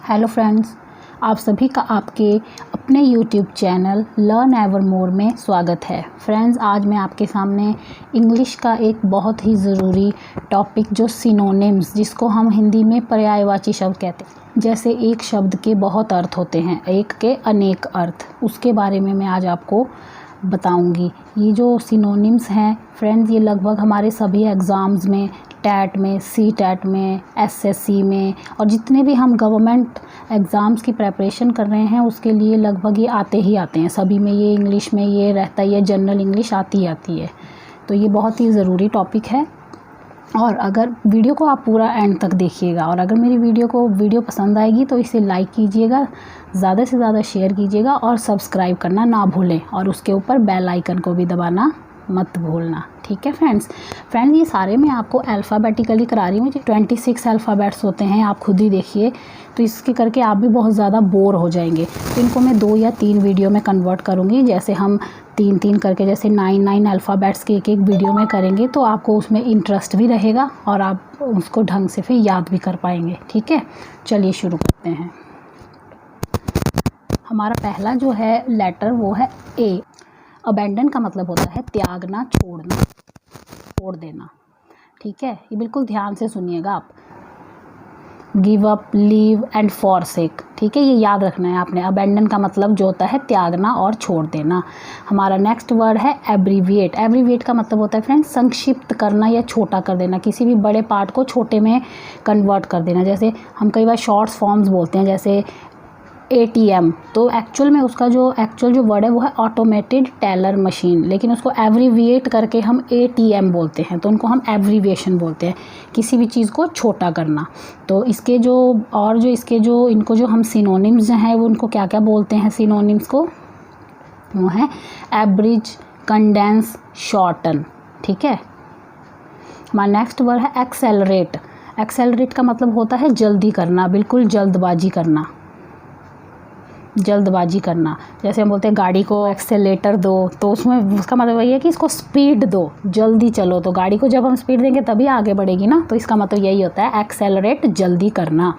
Hello friends, आप सभी का आपके अपने YouTube channel learn ever more में स्वागत है। फ्रेंड्स, आज मैं आपके सामने इंग्लिश का एक बहुत ही ज़रूरी टॉपिक जो सिनोनिम्स, जिसको हम हिंदी में पर्यायवाची शब्द कहते हैं। जैसे एक शब्द के बहुत अर्थ होते हैं, एक के अनेक अर्थ, उसके बारे में मैं आज आपको बताऊंगी। ये जो सिनोनिम्स हैं फ्रेंड्स, ये लगभग हमारे सभी एग्ज़ाम्स में, टैट में, सी टैट में, एसएससी में और जितने भी हम गवर्नमेंट एग्ज़ाम्स की प्रिपरेशन कर रहे हैं उसके लिए लगभग ये आते ही आते हैं। सभी में ये इंग्लिश में ये रहता है, ये जनरल इंग्लिश आती ही आती है। तो ये बहुत ही ज़रूरी टॉपिक है और अगर वीडियो को आप पूरा एंड तक देखिएगा और अगर मेरी वीडियो पसंद आएगी तो इसे लाइक कीजिएगा, ज़्यादा से ज़्यादा शेयर कीजिएगा और सब्सक्राइब करना ना भूलें और उसके ऊपर बेल आइकन को भी दबाना मत भूलना। ठीक है फ्रेंड्स, ये सारे मैं आपको अल्फ़ाबेटिकली करा रही हूँ। 26 अल्फ़ाबेट्स होते हैं, आप खुद ही देखिए। तो इसके करके आप भी बहुत ज़्यादा बोर हो जाएंगे। तो इनको मैं 2 या 3 वीडियो में कन्वर्ट करूँगी। जैसे हम 3-3 करके, जैसे 9 अल्फ़ाबेट्स के एक वीडियो में करेंगे तो आपको उसमें इंटरेस्ट भी रहेगा और आप उसको ढंग से फिर याद भी कर पाएंगे। ठीक है, चलिए शुरू करते हैं। हमारा पहला जो है लेटर वो है ए। अबैंडन का मतलब होता है त्यागना, छोड़ना, छोड़ देना। ठीक है, ये बिल्कुल ध्यान से सुनिएगा आप। Give up, leave and forsake. ठीक है, ये याद रखना है आपने। अबैंडन का मतलब जो होता है त्यागना और छोड़ देना। हमारा नेक्स्ट वर्ड है एब्रीविएट। एब्रीविएट का मतलब होता है फ्रेंड्स संक्षिप्त करना या छोटा कर देना, किसी भी बड़े पार्ट को छोटे में कन्वर्ट कर देना। जैसे हम कई बार शॉर्ट्स फॉर्म्स बोलते हैं, जैसे ATM, तो एक्चुअल में उसका जो वर्ड है वो है ऑटोमेटेड टेलर मशीन, लेकिन उसको एब्रीविएट करके हम ATM बोलते हैं, तो उनको हम एब्रीविएशन बोलते हैं, किसी भी चीज़ को छोटा करना। तो इसके इनको जो हम सिनोनिम्स हैं वो उनको क्या क्या बोलते हैं सिनोनिम्स को, वो है एब्रिज, कंडेंस, शॉर्टन। ठीक है, हमारा नेक्स्ट वर्ड है एक्सेलरेट। एक्सेलरेट का मतलब होता है जल्दी करना, बिल्कुल जल्दबाजी करना, जल्दबाजी करना। जैसे हम बोलते हैं गाड़ी को एक्सेलेटर दो, तो उसमें उसका मतलब वही है कि इसको स्पीड दो, जल्दी चलो। तो गाड़ी को जब हम स्पीड देंगे तभी आगे बढ़ेगी ना, तो इसका मतलब यही होता है एक्सेलरेट, जल्दी करना।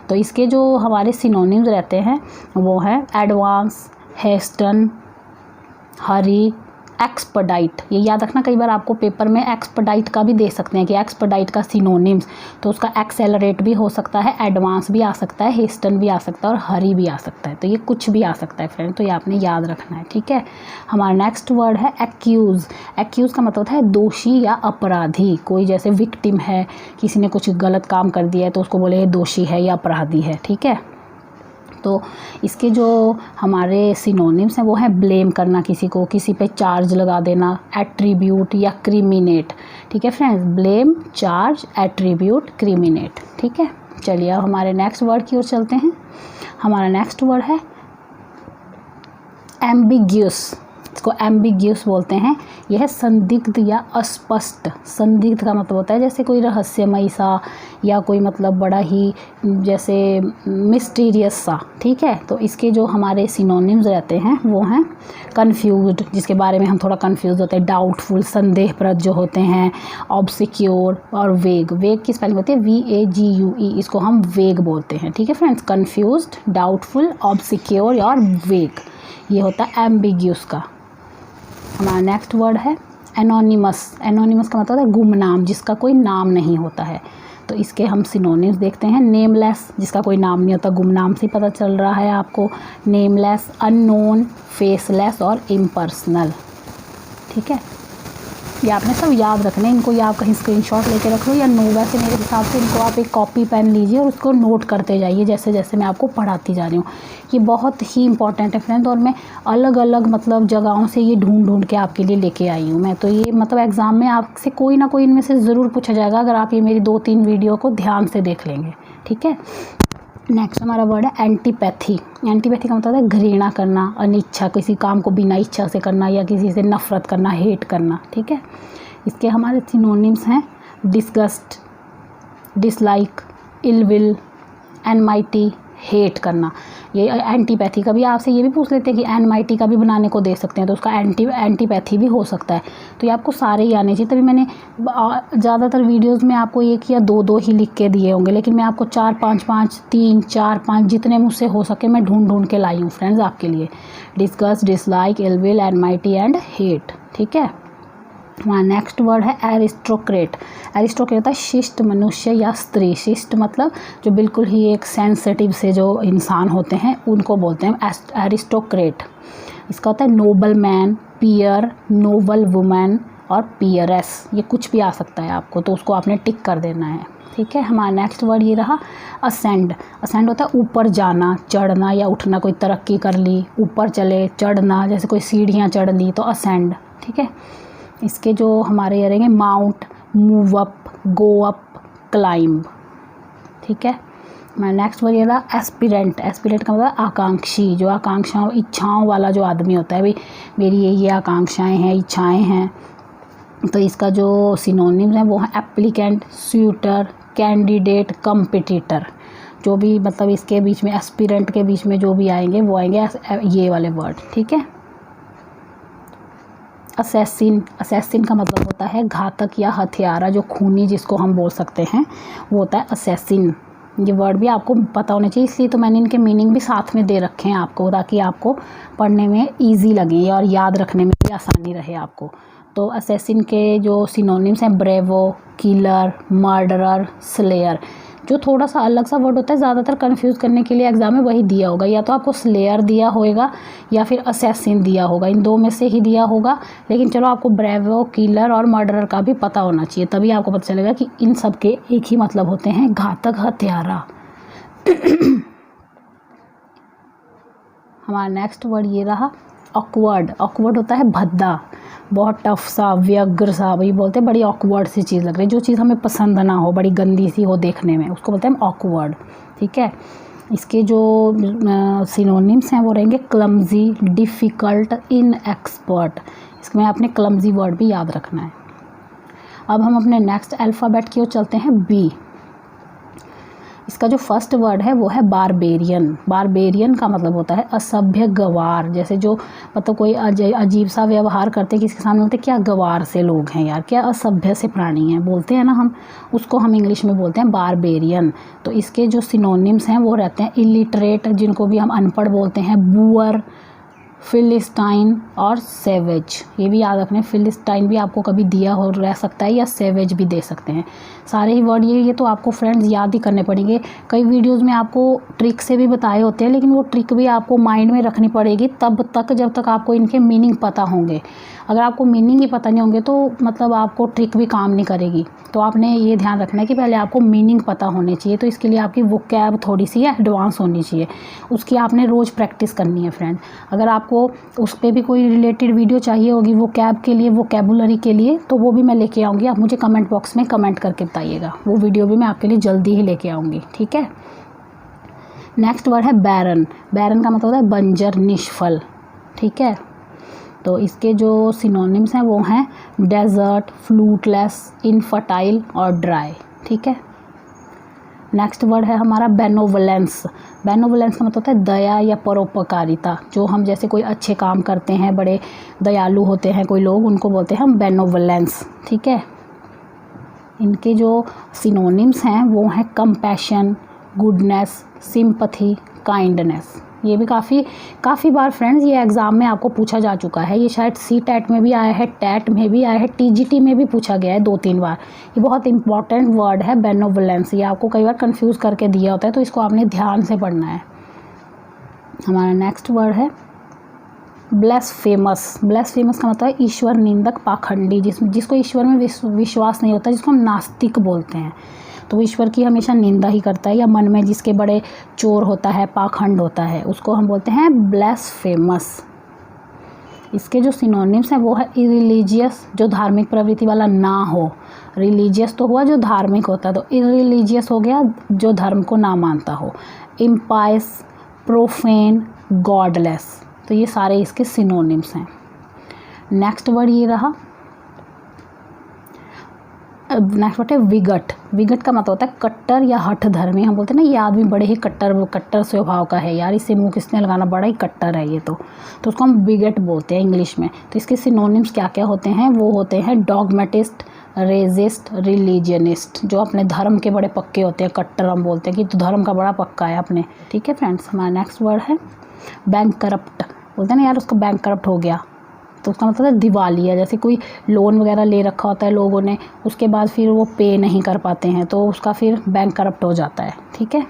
तो इसके जो हमारे सिनोनिम्स रहते हैं वो है एडवांस, हेस्टन, हरी, एक्सपर्डाइट। ये याद रखना, कई बार आपको पेपर में एक्सपर्डाइट का भी दे सकते हैं कि एक्सपर्डाइट का सिनोनिम्स, तो उसका एक्सेलरेट भी हो सकता है, एडवांस भी आ सकता है, हेस्टन भी आ सकता है और हरी भी आ सकता है। तो ये कुछ भी आ सकता है फ्रेंड, तो ये आपने याद रखना है। ठीक है, हमारा नेक्स्ट वर्ड है एक्यूज़। एक्यूज़ का मतलब होता है दोषी या अपराधी। कोई जैसे विक्टिम है, किसी ने कुछ गलत काम कर दिया है तो उसको बोले दोषी है या अपराधी है। ठीक है, तो इसके जो हमारे सिनोनिम्स हैं वो है ब्लेम करना किसी को, किसी पे चार्ज लगा देना, एट्रीब्यूट या क्रिमिनेट। ठीक है फ्रेंड्स, ब्लेम, चार्ज, एट्रीब्यूट, क्रिमिनेट। ठीक है, चलिए अब हमारे नेक्स्ट वर्ड की ओर चलते हैं। हमारा नेक्स्ट वर्ड है एम्बिग्यूस। इसको एम्बिग्यूस बोलते हैं। यह है संदिग्ध या अस्पष्ट। संदिग्ध का मतलब होता है जैसे कोई रहस्यमय सा या कोई मतलब बड़ा ही जैसे मिस्टीरियस सा। ठीक है, तो इसके जो हमारे सिनोनिम्स रहते हैं वो हैं कन्फ्यूज्ड, जिसके बारे में हम थोड़ा कन्फ्यूज होते हैं, डाउटफुल, संदेहप्रद जो होते हैं, ऑब्सिक्योर और वेग। वेग की स्पेलिंग होती है VAGUE, इसको हम वेग बोलते हैं। ठीक है फ्रेंड्स, कन्फ्यूज्ड, डाउटफुल, ऑब्सिक्योर और वेग, ये होता है एम्बिग्यूस का। हमारा नेक्स्ट वर्ड है एनोनिमस। एनोनिमस का मतलब है गुमनाम, जिसका कोई नाम नहीं होता है। तो इसके हम सिनोनिम्स देखते हैं। नेमलेस, जिसका कोई नाम नहीं होता, गुमनाम से पता चल रहा है आपको। नेमलेस, अननोन, फेसलेस और इम्पर्सनल। ठीक है, ये आपने सब याद रखने, इनको या आप कहीं स्क्रीनशॉट लेके रख लो या नो, वैसे मेरे हिसाब से इनको आप एक कॉपी पेन लीजिए और उसको नोट करते जाइए जैसे जैसे मैं आपको पढ़ाती जा रही हूँ। ये बहुत ही इंपॉर्टेंट है फ्रेंड, और मैं अलग अलग मतलब जगहों से ये ढूंढ के आपके लिए लेके आई हूँ मैं। तो ये मतलब एग्ज़ाम में आपसे कोई ना कोई इनमें से ज़रूर पूछा जाएगा अगर आप ये मेरी 2-3 वीडियो को ध्यान से देख लेंगे। ठीक है, नेक्स्ट हमारा वर्ड है एंटीपैथी। एंटीपैथी का मतलब है घृणा करना, अनिच्छा, किसी काम को बिना इच्छा से करना या किसी से नफ़रत करना, हेट करना। ठीक है, इसके हमारे सिनोनिम्स हैं disgust, dislike, ill will, enmity, hate करना। ये एंटीपैथी का भी आपसे ये भी पूछ लेते हैं कि एनमाइटी का भी बनाने को दे सकते हैं, तो उसका एंटीपैथी भी हो सकता है। तो ये आपको सारे ही आने चाहिए, तभी मैंने ज़्यादातर वीडियोज़ में आपको 1 या 2 ही लिख के दिए होंगे, लेकिन मैं आपको 4 5 5 3 4 5 जितने मुझसे हो सके मैं ढूंढ के लाई हूँ फ्रेंड्स आपके लिए। Disgust, dislike, ill will, enmity and hate. ठीक है, हमारा नेक्स्ट वर्ड है एरिस्टोक्रेट। एरिस्टोक्रेट होता है शिष्ट मनुष्य या स्त्री। शिष्ट मतलब जो बिल्कुल ही एक सेंसिटिव से जो इंसान होते हैं उनको बोलते हैं एरिस्टोक्रेट। इसका होता है नोबल मैन, पियर, नोबल वुमेन और पियरेस। ये कुछ भी आ सकता है आपको, तो उसको आपने टिक कर देना है। ठीक है, हमारा नेक्स्ट वर्ड ये रहा असेंड। असेंड होता है ऊपर जाना, चढ़ना या उठना। कोई तरक्की कर ली, ऊपर चले, चढ़ना, जैसे कोई सीढ़ियाँ चढ़ ली तो असेंड। ठीक है, इसके जो हमारे ये रहेंगे mount, move up, go up, climb. ठीक है, मैं नेक्स्ट वर्ड ये रहा एस्पिरेंट। एस्पिरेंट का मतलब आकांक्षी, जो आकांक्षाओं इच्छाओं वाला जो आदमी होता है, भाई मेरी ये आकांक्षाएं हैं, इच्छाएं हैं। तो इसका जो सिनोनिम्स हैं वो है एप्लीकेंट, स्यूटर, कैंडिडेट, कम्पिटिटर। जो भी मतलब इसके बीच में एस्पिरेंट के बीच में जो भी आएंगे वो आएंगे ये वाले वर्ड। ठीक है, असैसिन। असैसिन का मतलब होता है घातक या हत्यारा, जो खूनी जिसको हम बोल सकते हैं वो होता है असैसिन। ये वर्ड भी आपको पता होने चाहिए, इसलिए तो मैंने इनके मीनिंग भी साथ में दे रखे हैं आपको, ताकि आपको पढ़ने में इजी लगे और याद रखने में भी आसानी रहे आपको। तो असैसिन के जो सिनोनिम्स हैं ब्रेवो, किलर, मर्डरर, स्लेयर। जो थोड़ा सा अलग सा वर्ड होता है, ज़्यादातर कंफ्यूज करने के लिए एग्जाम में वही दिया होगा, या तो आपको स्लेयर दिया होगा या फिर असैसिन दिया होगा, इन दो में से ही दिया होगा। लेकिन चलो आपको ब्रेवो, किलर और मर्डरर का भी पता होना चाहिए, तभी आपको पता चलेगा कि इन सब के एक ही मतलब होते हैं, घातक, हत्यारा। हमारा नेक्स्ट वर्ड ये रहा ऑकवर्ड। ऑकवर्ड होता है भद्दा, बहुत टफ सा, व्यग्र सा, वही बोलते हैं बड़ी ऑकवर्ड सी चीज़ लग रही है, जो चीज़ हमें पसंद ना हो, बड़ी गंदी सी हो देखने में, उसको बोलते हैं ऑकवर्ड। ठीक है, इसके जो सिनोनिम्स हैं वो रहेंगे क्लमजी, डिफ़िकल्ट, इनएक्सपर्ट। इसमें आपने क्लमजी वर्ड भी याद रखना है। अब हम अपने नेक्स्ट अल्फ़ाबेट की ओर चलते हैं, बी। इसका जो फर्स्ट वर्ड है वो है बारबेरियन। बारबेरियन का मतलब होता है असभ्य, गवार। जैसे जो मतलब कोई अजीब सा व्यवहार करते हैं किसके सामने, बोलते हैं क्या गवार से लोग हैं यार, क्या असभ्य से प्राणी हैं, बोलते हैं ना हम, उसको हम इंग्लिश में बोलते हैं बारबेरियन। तो इसके जो सिनोनिम्स हैं वो रहते हैं इलिटरेट, जिनको भी हम अनपढ़ बोलते हैं, बूअर, फिलिस्टाइन और सेवेज। ये भी याद रखना है, फिलिस्टाइन भी आपको कभी दिया हो रह सकता है, या सेवेज भी दे सकते हैं। सारे ही वर्ड ये तो आपको फ्रेंड्स याद ही करने पड़ेंगे। कई वीडियोस में आपको ट्रिक से भी बताए होते हैं, लेकिन वो ट्रिक भी आपको माइंड में रखनी पड़ेगी तब तक जब तक आपको इनके मीनिंग पता होंगे। अगर आपको मीनिंग ही पता नहीं होंगे तो मतलब आपको ट्रिक भी काम नहीं करेगी। तो आपने ये ध्यान रखना है कि पहले आपको मीनिंग पता होने चाहिए, तो इसके लिए आपकी वोकैब थोड़ी सी एडवांस होनी चाहिए, उसकी आपने रोज़ प्रैक्टिस करनी है फ्रेंड। अगर आपको उस पर भी कोई रिलेटेड वीडियो चाहिए होगी वोकैब के लिए, वोकैबुलरी के लिए, तो वो भी मैं लेके आऊँगी। आप मुझे कमेंट बॉक्स में कमेंट करके बताइएगा, वो वीडियो भी मैं आपके लिए जल्दी ही लेके आऊँगी। ठीक है, नेक्स्ट वर्ड है बैरन। बैरन का मतलब होता है बंजर, निष्फल। ठीक है, तो इसके जो सिनोनिम्स हैं वो हैं डेजर्ट, फ्लूटलेस, इनफर्टाइल और ड्राई। ठीक है, नेक्स्ट वर्ड है हमारा बेनोवलेंस। बेनोवलेंस का मतलब होता है दया या परोपकारिता। जो हम जैसे कोई अच्छे काम करते हैं, बड़े दयालु होते हैं कोई लोग, उनको बोलते हैं हम बेनोवलेंस। ठीक है, इनके जो सिनोनिम्स हैं वो हैं कंपैशन, गुडनेस, सिंपथी, काइंडनेस। ये भी काफ़ी बार फ्रेंड्स ये एग्ज़ाम में आपको पूछा जा चुका है। ये शायद CTET में भी आया है, TET में भी आया है, TGT में भी पूछा गया है 2-3 बार। ये बहुत इंपॉर्टेंट वर्ड है बेनोवलेंस। ये आपको कई बार कंफ्यूज करके दिया होता है, तो इसको आपने ध्यान से पढ़ना है। हमारा नेक्स्ट वर्ड है ब्लेसफेमस। ब्लेसफेमस का मतलब है ईश्वर निंदक, पाखंडी, जिसको ईश्वर में विश्वास नहीं होता, जिसको हम नास्तिक बोलते हैं। तो ईश्वर की हमेशा निंदा ही करता है, या मन में जिसके बड़े चोर होता है, पाखंड होता है, उसको हम बोलते हैं ब्लेसफेमस। इसके जो सिनोनिम्स हैं वो है इरिलीजियस, जो धार्मिक प्रवृत्ति वाला ना हो। रिलीजियस तो हुआ जो धार्मिक होता है, तो इरिलीजियस हो गया जो धर्म को ना मानता हो। इम्पायस, प्रोफेन, गॉडलेस। तो ये सारे इसके सिनोनिम्स हैं। नेक्स्ट वर्ड ये रहा नेक्स्ट वर्ड है विगट। विगट का मतलब होता है कट्टर या हठधर्मी। हम बोलते हैं ना ये आदमी बड़े ही कट्टर स्वभाव का है, यार इसे मुंह किसने लगाना, बड़ा ही कट्टर है ये तो उसको हम विगट बोलते हैं इंग्लिश में। तो इसके सिनोनिम्स क्या क्या होते हैं, वो होते हैं डॉगमेटिस्ट, रेजिस्ट, रिलीजियनिस्ट। जो अपने धर्म के बड़े पक्के होते हैं, कट्टर हम बोलते हैं कि तो धर्म का बड़ा पक्का है अपने। ठीक है फ्रेंड्स, हमारा नेक्स्ट वर्ड है बैंक करप्ट। बोलते हैं ना यार उसका बैंक करप्ट हो गया, तो उसका मतलब है दिवालिया। जैसे कोई लोन वगैरह ले रखा होता है लोगों ने, उसके बाद फिर वो पे नहीं कर पाते हैं तो उसका फिर बैंक करप्ट हो जाता है। ठीक है,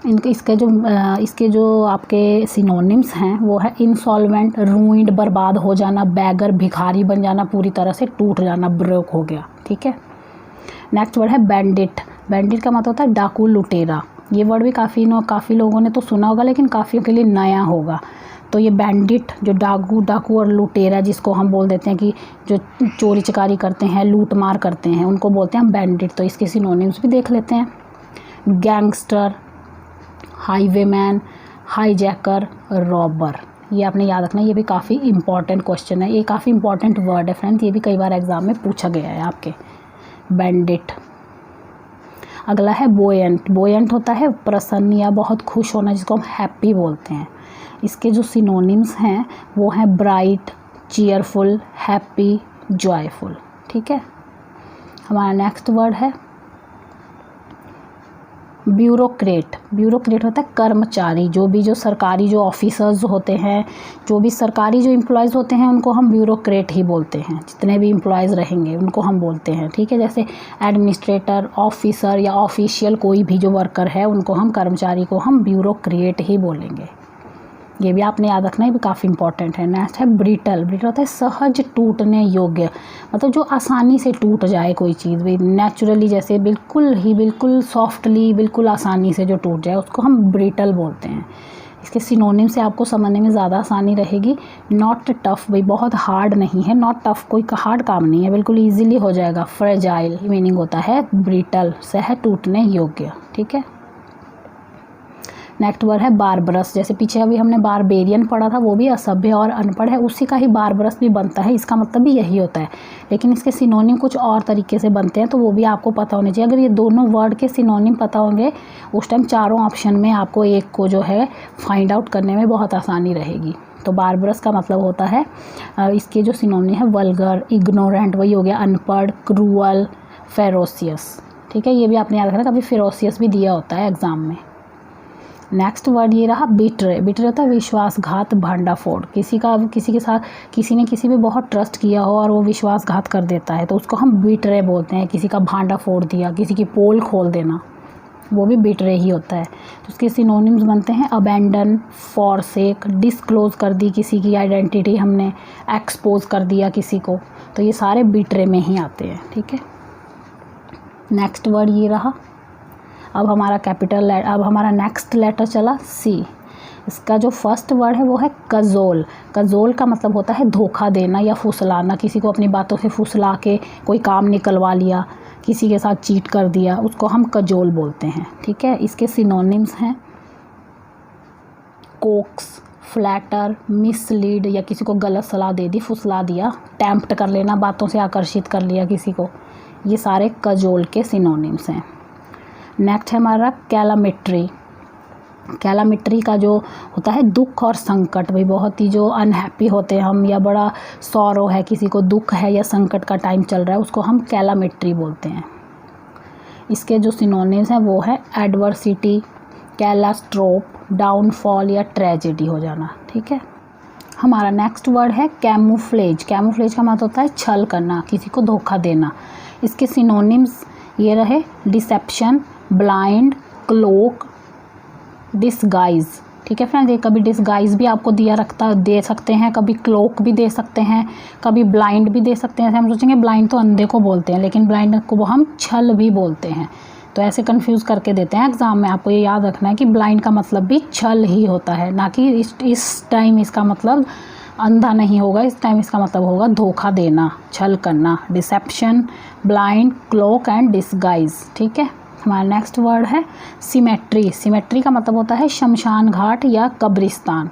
इसके जो आपके सिनोनिम्स हैं वो है इंसॉल्वेंट, रूइंड, बर्बाद हो जाना, बैगर, भिखारी बन जाना, पूरी तरह से टूट जाना, ब्रोक हो गया। ठीक है, नेक्स्ट वर्ड है बैंडिट। बैंडिट का मतलब होता है डाकू, लुटेरा। ये वर्ड भी काफ़ी लोगों ने तो सुना होगा, लेकिन काफ़ियों के लिए नया होगा। तो ये बैंडिट जो डाकू और लुटेरा, जिसको हम बोल देते हैं कि जो चोरी चकारी करते हैं, लूट मार करते हैं, उनको बोलते हैं हम बैंडिट। तो इसके सिनोनिम्स भी देख लेते हैं। Gangster, highwayman, hijacker, robber. ये आपने याद रखना, ये भी काफ़ी इंपॉर्टेंट क्वेश्चन है, ये काफ़ी इंपॉर्टेंट वर्ड है फ्रेंड्स, ये भी कई बार एग्जाम में पूछा गया है आपके। बैंडिट। अगला है बोयंट। बोयंट होता है प्रसन्न या बहुत खुश होना, जिसको हम हैप्पी बोलते हैं। इसके जो सिनोनिम्स हैं वो हैं ब्राइट, चीयरफुल, हैप्पी, जॉयफुल। ठीक है, हमारा नेक्स्ट वर्ड है ब्यूरोक्रेट। ब्यूरोक्रेट होता है कर्मचारी। जो सरकारी जो ऑफिसर्स होते हैं, जो भी सरकारी जो एम्प्लॉयज़ होते हैं, उनको हम ब्यूरोक्रेट ही बोलते हैं। जितने भी एम्प्लॉयज़ रहेंगे उनको हम बोलते हैं। ठीक है, जैसे एडमिनिस्ट्रेटर, ऑफिसर या ऑफिशियल कोई भी जो वर्कर है, उनको हम कर्मचारी को हम ब्यूरोक्रेट ही बोलेंगे। ये भी आपने याद रखना, ये भी काफ़ी इंपॉर्टेंट है। नेक्स्ट है ब्रिटल। ब्रिटल होता है सहज टूटने योग्य, मतलब जो आसानी से टूट जाए कोई चीज़ भी नेचुरली, जैसे बिल्कुल सॉफ्टली, बिल्कुल आसानी से जो टूट जाए, उसको हम ब्रिटल बोलते हैं। इसके सिनोनिम से आपको समझने में ज़्यादा आसानी रहेगी। नॉट टफ, भाई बहुत हार्ड नहीं है, नॉट टफ कोई हार्ड काम नहीं है, बिल्कुल ईजिली हो जाएगा। फ्रेजाइल मीनिंग होता है ब्रिटल, सहज टूटने योग्य। ठीक है, नेक्स्ट वर्ड है बारबरस। जैसे पीछे अभी हमने बारबेरियन पढ़ा था, वो भी असभ्य और अनपढ़ है, उसी का ही बारबरस भी बनता है, इसका मतलब भी यही होता है। लेकिन इसके सिनोनिम कुछ और तरीके से बनते हैं, तो वो भी आपको पता होने चाहिए। अगर ये दोनों वर्ड के सिनोनिम पता होंगे, उस टाइम चारों ऑप्शन में आपको एक को जो है फाइंड आउट करने में बहुत आसानी रहेगी। तो बारबरस का मतलब होता है, इसके जो सिनोनिम है वल्गर, इग्नोरेंट, वही हो गया अनपढ़, क्रूअल, फेरोसियस। ठीक है, ये भी आपने याद रखना, कभी फेरोसियस भी दिया होता है एग्जाम में। नेक्स्ट वर्ड ये रहा बिट्रे। बिट्रे होता है विश्वासघात, भांडाफोड़। किसी के साथ किसी ने किसी पे बहुत ट्रस्ट किया हो और वो विश्वासघात कर देता है, तो उसको हम बिट्रे बोलते हैं। किसी का भांडा फोड़ दिया, किसी की पोल खोल देना, वो भी बिट्रे ही होता है। तो उसके सिनोनिम्स बनते हैं अबैंडन, फॉरसेक, डिस्क्लोज कर दी किसी की आइडेंटिटी हमने, एक्सपोज कर दिया किसी को, तो ये सारे बिट्रे में ही आते हैं। ठीक है, नेक्स्ट वर्ड ये रहा। अब हमारा नेक्स्ट लेटर चला सी। इसका जो फर्स्ट वर्ड है वो है कजोल। कजोल का मतलब होता है धोखा देना या फुसलाना, किसी को अपनी बातों से फुसला के कोई काम निकलवा लिया, किसी के साथ चीट कर दिया, उसको हम कजोल बोलते हैं। ठीक है, इसके सिनोनिम्स हैं कोक्स, फ्लैटर, मिसलीड, या किसी को गलत सलाह दे दी, फुसला दिया, टेम्प्ट कर लेना, बातों से आकर्षित कर लिया किसी को, ये सारे कजोल के सिनोनिम्स हैं। नेक्स्ट है हमारा कैलामिट्री। कैलामिट्री का जो होता है दुख और संकट, भाई बहुत ही जो अनहैप्पी होते हैं हम, या बड़ा सॉरो है, किसी को दुख है या संकट का टाइम चल रहा है, उसको हम कैलामिट्री बोलते हैं। इसके जो सिनोनिम्स हैं वो है एडवर्सिटी, कैलास्ट्रोफ, डाउनफॉल या ट्रेजेडी हो जाना। ठीक है, हमारा नेक्स्ट वर्ड है कैमूफ्लेज। कैमूफ्लेज का मतलब होता है छल करना, किसी को धोखा देना। इसके सिनोनिम्स ये रहे डिसेप्शन, ब्लाइंड, क्लोक, डिसगाइज। ठीक है फ्रेंड्स, ये कभी डिसगाइज भी आपको दे सकते हैं, कभी क्लोक भी दे सकते हैं, कभी ब्लाइंड भी दे सकते हैं। ऐसे हम सोचेंगे ब्लाइंड तो अंधे को बोलते हैं, लेकिन ब्लाइंड को वो हम छल भी बोलते हैं, तो ऐसे कंफ्यूज करके देते हैं एग्जाम में। आपको ये याद रखना है कि ब्लाइंड का मतलब भी छल ही होता है, ना कि इस टाइम इसका मतलब अंधा नहीं होगा, इस टाइम इसका मतलब होगा धोखा देना, छल करना। Deception, blind, cloak and disguise. ठीक है, हमारा नेक्स्ट वर्ड है सिमेट्री। सिमेट्री का मतलब होता है शमशान घाट या कब्रिस्तान।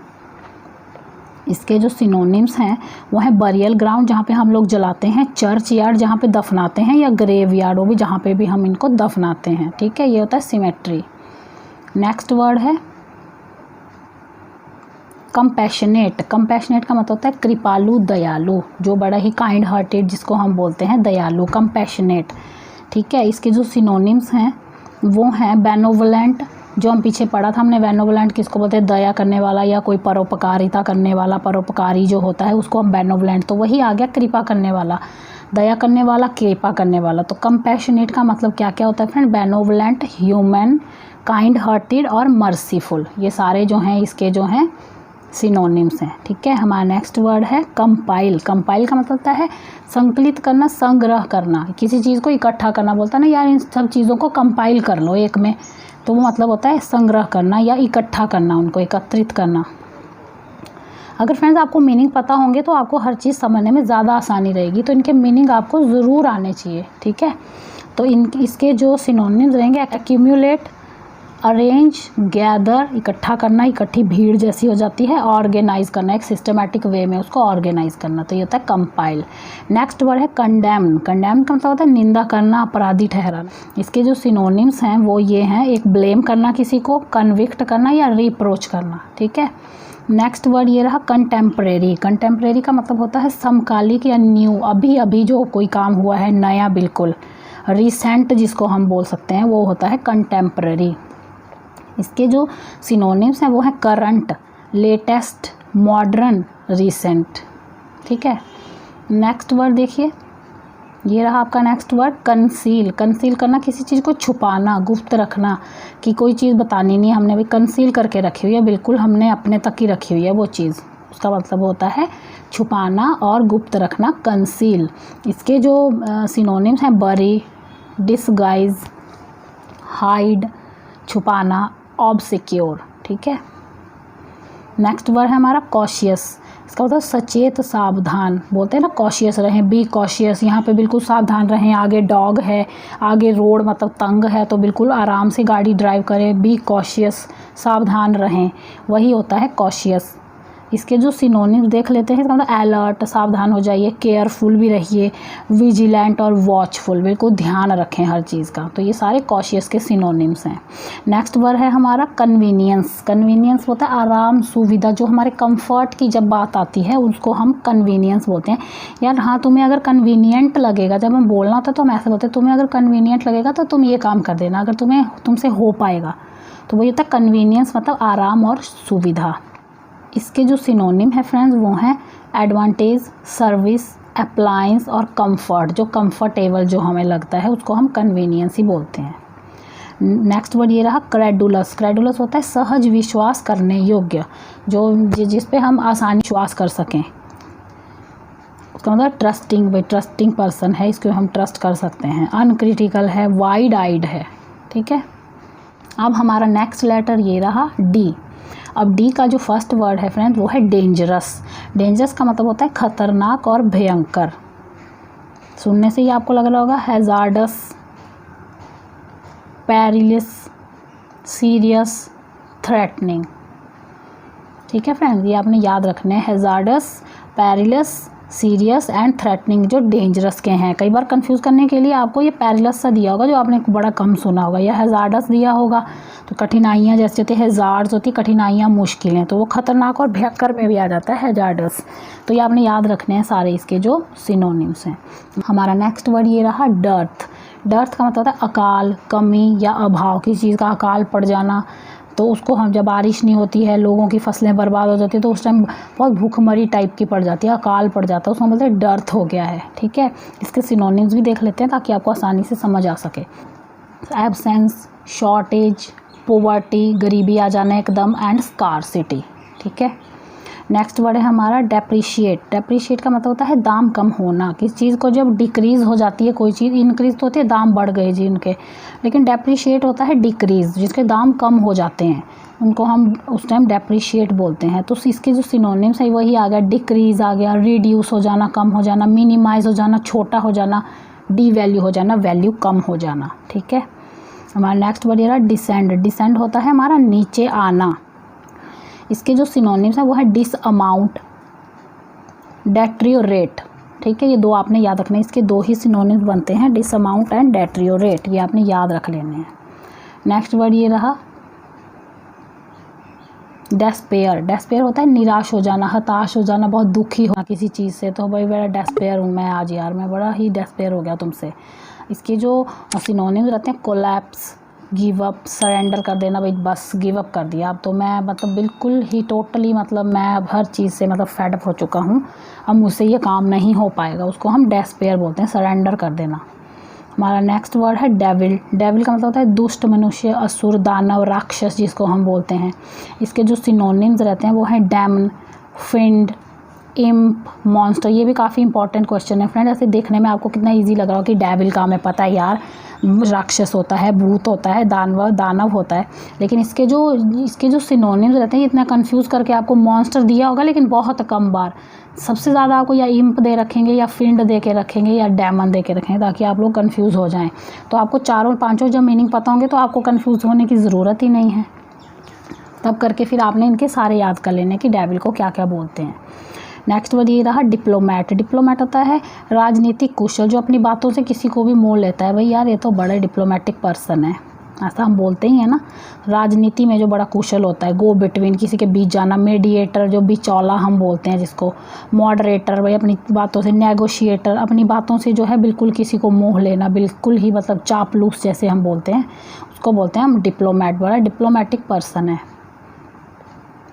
इसके जो सिनोनिम्स हैं वो है बरियल ग्राउंड, जहाँ पे हम लोग जलाते हैं, चर्च यार्ड जहाँ पे दफनाते हैं, या ग्रेव यार्ड, वो भी जहाँ पे भी हम इनको दफनाते हैं। ठीक है, ये होता है सिमेट्री। नेक्स्ट वर्ड है कंपैशनेट। कंपैशनेट का मतलब होता है कृपालु, दयालु, जो बड़ा ही काइंड हार्टेड जिसको हम बोलते हैं दयालु, कंपैशनेट। ठीक है, इसके जो सिनोनिम्स हैं वो हैं बेनोवलेंट, जो हम पीछे पढ़ा था हमने, बेनोवलेंट किसको बोलते हैं, दया करने वाला या कोई परोपकारिता करने वाला, परोपकारी जो होता है उसको हम बेनोवलेंट, तो वही आ गया कृपा करने वाला, दया करने वाला, कृपा करने वाला। तो कंपैशनेट का मतलब क्या क्या होता है friend, benevolent, human, kind hearted और मर्सीफुल, ये सारे जो हैं इसके जो हैं सिनोनिम्स हैं। ठीक है, हमारा नेक्स्ट वर्ड है कंपाइल। कंपाइल का मतलब होता है संकलित करना, संग्रह करना, किसी चीज़ को इकट्ठा करना, बोलता है ना यार इन सब चीज़ों को कंपाइल कर लो एक में, तो वो मतलब होता है संग्रह करना या इकट्ठा करना, उनको एकत्रित करना। अगर फ्रेंड्स आपको मीनिंग पता होंगे तो आपको हर चीज़ समझने में ज़्यादा आसानी रहेगी, तो इनके मीनिंग आपको ज़रूर आने चाहिए। ठीक है, तो इसके जो सिनोनिम्स रहेंगे एक्यूमुलेट, अरेंज, गैदर, इकट्ठा करना, इकट्ठी भीड़ जैसी हो जाती है, ऑर्गेनाइज करना, एक सिस्टमैटिक वे में उसको ऑर्गेनाइज करना, तो ये होता है कंपाइल। नेक्स्ट वर्ड है कंडेम। कंडेम का मतलब होता है निंदा करना, अपराधी ठहराना। इसके जो सिनोनिम्स हैं वो ये हैं, एक ब्लेम करना किसी को, कन्विक्ट करना या रिप्रोच करना। ठीक है, नेक्स्ट वर्ड ये रहा कंटेम्प्रेरी। कंटेम्प्रेरी का मतलब होता है समकालिक या न्यू, अभी अभी जो कोई काम हुआ है, नया बिल्कुल, रिसेंट जिसको हम बोल सकते हैं वो होता है कंटेम्प्रेरी। इसके जो सिनोनिम्स हैं वो हैं करंट, लेटेस्ट, मॉडर्न, रिसेंट। ठीक है, नेक्स्ट वर्ड देखिए, ये रहा आपका नेक्स्ट वर्ड कंसील। कंसील करना, किसी चीज़ को छुपाना, गुप्त रखना, कि कोई चीज़ बतानी नहीं हमने भी कंसील करके रखी हुई है, बिल्कुल हमने अपने तक ही रखी हुई है वो चीज़, उसका मतलब होता है छुपाना और गुप्त रखना, कंसील। इसके जो सिनोनिम्स हैं बरी, डिसगाइज, हाइड, छुपाना, ऑब्सिक्योर। ठीक है, नेक्स्ट वर्ड है हमारा कॉशियस। इसका मतलब सचेत, सावधान, बोलते हैं ना कॉशियस रहें, बी कॉशियस, यहाँ पे बिल्कुल सावधान रहें, आगे डॉग है, आगे रोड मतलब तंग है, तो बिल्कुल आराम से गाड़ी ड्राइव करें, बी कॉशियस, सावधान रहें, वही होता है कॉशियस। इसके जो सिनोनिम्स देख लेते हैं, इसका मतलब अलर्ट, सावधान हो जाइए, केयरफुल भी रहिए, विजिलेंट और वॉचफुल, बिल्कुल ध्यान रखें हर चीज़ का, तो ये सारे कॉशियस के सिनोनिम्स हैं। नेक्स्ट वर्ड है हमारा कन्वीनियंस। कन्वीनियंस होता है आराम, सुविधा, जो हमारे कंफर्ट की जब बात आती है उसको हम कन्वीनियंस बोलते हैं। यार हाँ, तुम्हें अगर कन्वीनियंट लगेगा, जब हम बोलना होता है तो हम ऐसे बोलते हैं, तुम्हें अगर कन्वीनियंट लगेगा तो तुम ये काम कर देना, अगर तुमसे हो पाएगा, तो वही होता है कन्वीनियंस, मतलब आराम और सुविधा। इसके जो सिनोनिम है फ्रेंड्स वो हैं एडवांटेज, सर्विस, अप्लायंस और कंफर्ट, जो कंफर्टेबल जो हमें लगता है उसको हम कन्वीनियंस ही बोलते हैं। नेक्स्ट वर्ड ये रहा क्रेडुलस। क्रेडुलस होता है सहज विश्वास करने योग्य, जो जिस पे हम आसानी विश्वास कर सकें, उसका मतलब ट्रस्टिंग, भाई ट्रस्टिंग पर्सन है, इसको हम ट्रस्ट कर सकते हैं। अनक्रिटिकल है, वाइड आइड है। ठीक है, अब हमारा नेक्स्ट लेटर ये रहा डी। अब डी का जो फर्स्ट वर्ड है फ्रेंड्स वो है डेंजरस। डेंजरस का मतलब होता है खतरनाक और भयंकर, सुनने से ही आपको लग रहा होगा हैजार्डस, पेरिलस, सीरियस, थ्रेटनिंग। ठीक है फ्रेंड्स, ये आपने याद रखने हैं, hazards, perilous, serious and threatening, जो डेंजरस के हैं। कई बार कंफ्यूज करने के लिए आपको ये पेरिलस सा दिया होगा जो आपने बड़ा कम सुना होगा, या हैजार्डस दिया होगा तो कठिनाइयाँ जैसे होती है, हैजार्ड्स होती कठिनाइयाँ, मुश्किलें, तो वो खतरनाक और भयंकर में भी आ जाता है हैजार्डस। तो ये आपने याद रखने हैं सारे इसके जो सिनोनिम्स हैं। हमारा नेक्स्ट वर्ड ये रहा डर्थ। डर्थ का मतलब होता है अकाल, कमी या अभाव, किसी चीज़ का अकाल पड़ जाना, तो उसको हम जब बारिश नहीं होती है, लोगों की फसलें बर्बाद हो जाती है, तो उस टाइम बहुत भूखमरी टाइप की पड़ जाती है, अकाल पड़ जाता है, उसको बोलते हैं डर्थ हो गया है। ठीक है, इसके सिनोनिम्स भी देख लेते हैं ताकि आपको आसानी से समझ आ सके। एब्सेंस, शॉर्टेज, पोवर्टी, गरीबी आ जाना एकदम, एंड स्कार्सिटी। ठीक है, नेक्स्ट वर्ड है हमारा डेप्रिशिएट। डेप्रिशिएट का मतलब होता है दाम कम होना, किसी चीज़ को जब डिक्रीज़ हो जाती है, कोई चीज़ इंक्रीज़ तो होती है, दाम बढ़ गए जी उनके, लेकिन डेप्रिशिएट होता है डिक्रीज़, जिसके दाम कम हो जाते हैं, उनको हम उस टाइम डेप्रिशिएट बोलते हैं। तो इसके जो सिनोनिम्स है वही आ गया, डिक्रीज़ आ गया, रिड्यूस हो जाना, कम हो जाना, मिनिमाइज़ हो जाना, छोटा हो जाना, डी वैल्यू हो जाना, वैल्यू कम हो जाना। ठीक है, हमारा नेक्स्ट वर्ड ये रहा डिसेंड। डिसेंड होता है हमारा नीचे आना। इसके जो सिनोनिम्स है वो है डिस अमाउंट, डेट्रियोरेट, ठीक है। ये दो आपने याद रखने हैं, इसके दो ही सिनोनिम्स बनते हैं, डिसअमाउंट एंड डेट्रियोरेट, ये आपने याद रख लेने हैं। नेक्स्ट वर्ड ये रहा डेस्पेयर। डेस्पेयर होता है निराश हो जाना, हताश हो जाना, बहुत दुखी होना किसी चीज़ से। तो भाई बड़ा डेस्पेयर हूँ मैं आज यार, मैं बड़ा ही डेस्पेयर हो गया तुमसे। इसके जो सिनोनिम्स रहते हैं कोलैप्स, गिव अप, सरेंडर कर देना, भाई बस गिव अप कर दिया अब तो मैं, मतलब बिल्कुल ही टोटली, मतलब मैं अब हर चीज़ से मतलब फेड अप हो चुका हूँ, अब मुझसे ये काम नहीं हो पाएगा, उसको हम डेस्पेयर बोलते हैं, सरेंडर कर देना। हमारा नेक्स्ट वर्ड है डेविल। डेविल का मतलब होता है दुष्ट मनुष्य, असुर, दानव, राक्षस जिसको हम बोलते हैं। इसके जो सिनोनिम्स रहते हैं वो हैं डेमन, फिंड, इम्प, मॉन्स्टर। ये भी काफ़ी इंपॉर्टेंट क्वेश्चन है फ्रेंड। ऐसे देखने में आपको कितना इजी लग रहा हो कि डेविल का हमें पता है यार, राक्षस होता है, भूत होता है, दानव होता है, लेकिन इसके जो सिनोनिम्स रहते हैं इतना कंफ्यूज करके आपको मॉन्स्टर दिया होगा लेकिन बहुत कम बार। सबसे ज़्यादा आपको या इम्प दे रखेंगे या फिंड दे के रखेंगे या डेमन दे के रखेंगे ताकि आप लोग कंफ्यूज हो जाएं। तो आपको चारों पांचों जब मीनिंग पता होंगे तो आपको कंफ्यूज होने की ज़रूरत ही नहीं है। तब करके फिर आपने इनके सारे याद कर लेने कि डेविल को क्या क्या बोलते हैं। नेक्स्ट वर्ड ये रहा डिप्लोमैट। डिप्लोमैट होता है राजनीतिक कुशल, जो अपनी बातों से किसी को भी मोल लेता है। भाई यार ये तो बड़े डिप्लोमेटिक पर्सन है, ऐसा हम बोलते ही है ना। राजनीति में जो बड़ा कुशल होता है, गो बिटवीन, किसी के बीच जाना। मीडिएटर, जो बिचौला हम बोलते हैं जिसको। मॉडरेटर, भाई अपनी बातों से। नेगोशिएटर, अपनी बातों से जो है बिल्कुल किसी को मोह लेना, बिल्कुल ही मतलब चापलूस जैसे हम बोलते हैं, उसको बोलते हैं हम डिप्लोमैट। बड़ा डिप्लोमेटिक पर्सन है।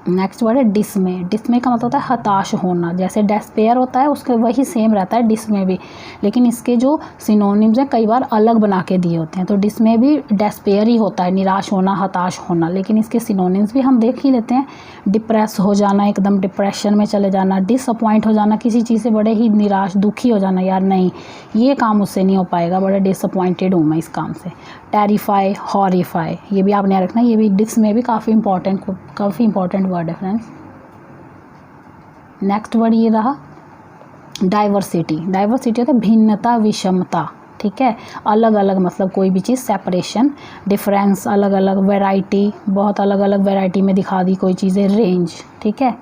नेक्स्ट वर्ड है डिसमे। डिसमे का मतलब होता है हताश होना, जैसे डेस्पेयर होता है उसके वही सेम रहता है डिसमे भी, लेकिन इसके जो सिनोनिम्स हैं कई बार अलग बना के दिए होते हैं। तो डिसमे भी डेस्पेयर ही होता है, निराश होना, हताश होना, लेकिन इसके सिनोनिम्स भी हम देख ही लेते हैं। डिप्रेस हो जाना, एकदम डिप्रेशन में चले जाना। डिसअपॉइंट हो जाना, किसी चीज़ से बड़े ही निराश, दुखी हो जाना, यार नहीं ये काम मुझसे नहीं हो पाएगा, बड़ा डिसअपॉइंटेड हूँ मैं इस काम से। टेरिफाई, हॉरिफाई, ये भी आपने रखना, ये भी डिस में भी काफ़ी इंपॉर्टेंट वर्ड है फ्रेंड्स। नेक्स्ट वर्ड ये रहा डाइवर्सिटी। डाइवर्सिटी होता है भिन्नता, विषमता, ठीक है। अलग अलग मतलब कोई भी चीज़, सेपरेशन, डिफरेंस, अलग अलग, वैरायटी, बहुत अलग अलग वैरायटी में दिखा दी कोई चीज़ें, रेंज, ठीक है।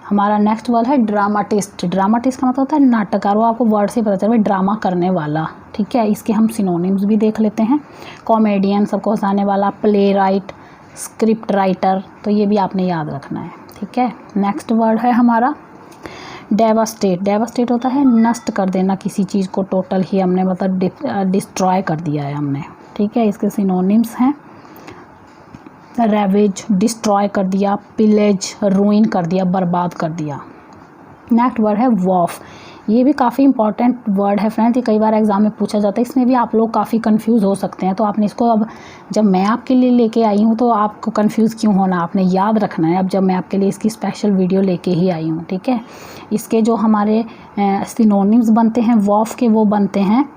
हमारा नेक्स्ट वर्ड है ड्रामाटिस्ट। ड्रामाटिस्ट का मतलब होता है नाटककार, वो आपको वर्ड से पता चल रहा है ड्रामा करने वाला, ठीक है। इसके हम सिनोनिम्स भी देख लेते हैं। कॉमेडियन, सबको हंसाने वाला। प्ले राइट, स्क्रिप्ट राइटर, तो ये भी आपने याद रखना है, ठीक है। नेक्स्ट वर्ड है हमारा डेवास्टेट। डेवास्टेट होता है नष्ट कर देना किसी चीज़ को, टोटल ही हमने मतलब डिस्ट्रॉय कर दिया है हमने, ठीक है। इसके सिनोनिम्स हैं रेवेज, डिस्ट्रॉय कर दिया, पिलेज, रूइन कर दिया, बर्बाद कर दिया। नेक्स्ट वर्ड है वॉफ। ये भी काफ़ी इंपॉर्टेंट वर्ड है फ्रेंड्स, ये कई बार एग्जाम में पूछा जाता है, इसमें भी आप लोग काफ़ी कंफ्यूज हो सकते हैं। तो आपने इसको, अब जब मैं आपके लिए लेके आई हूँ तो आपको कंफ्यूज क्यों होना, आपने याद रखना है। अब जब मैं आपके लिए इसकी स्पेशल वीडियो लेके ही आई हूँ, ठीक है। इसके जो हमारे सिनोनिम्स बनते हैं वॉफ के, वो बनते हैं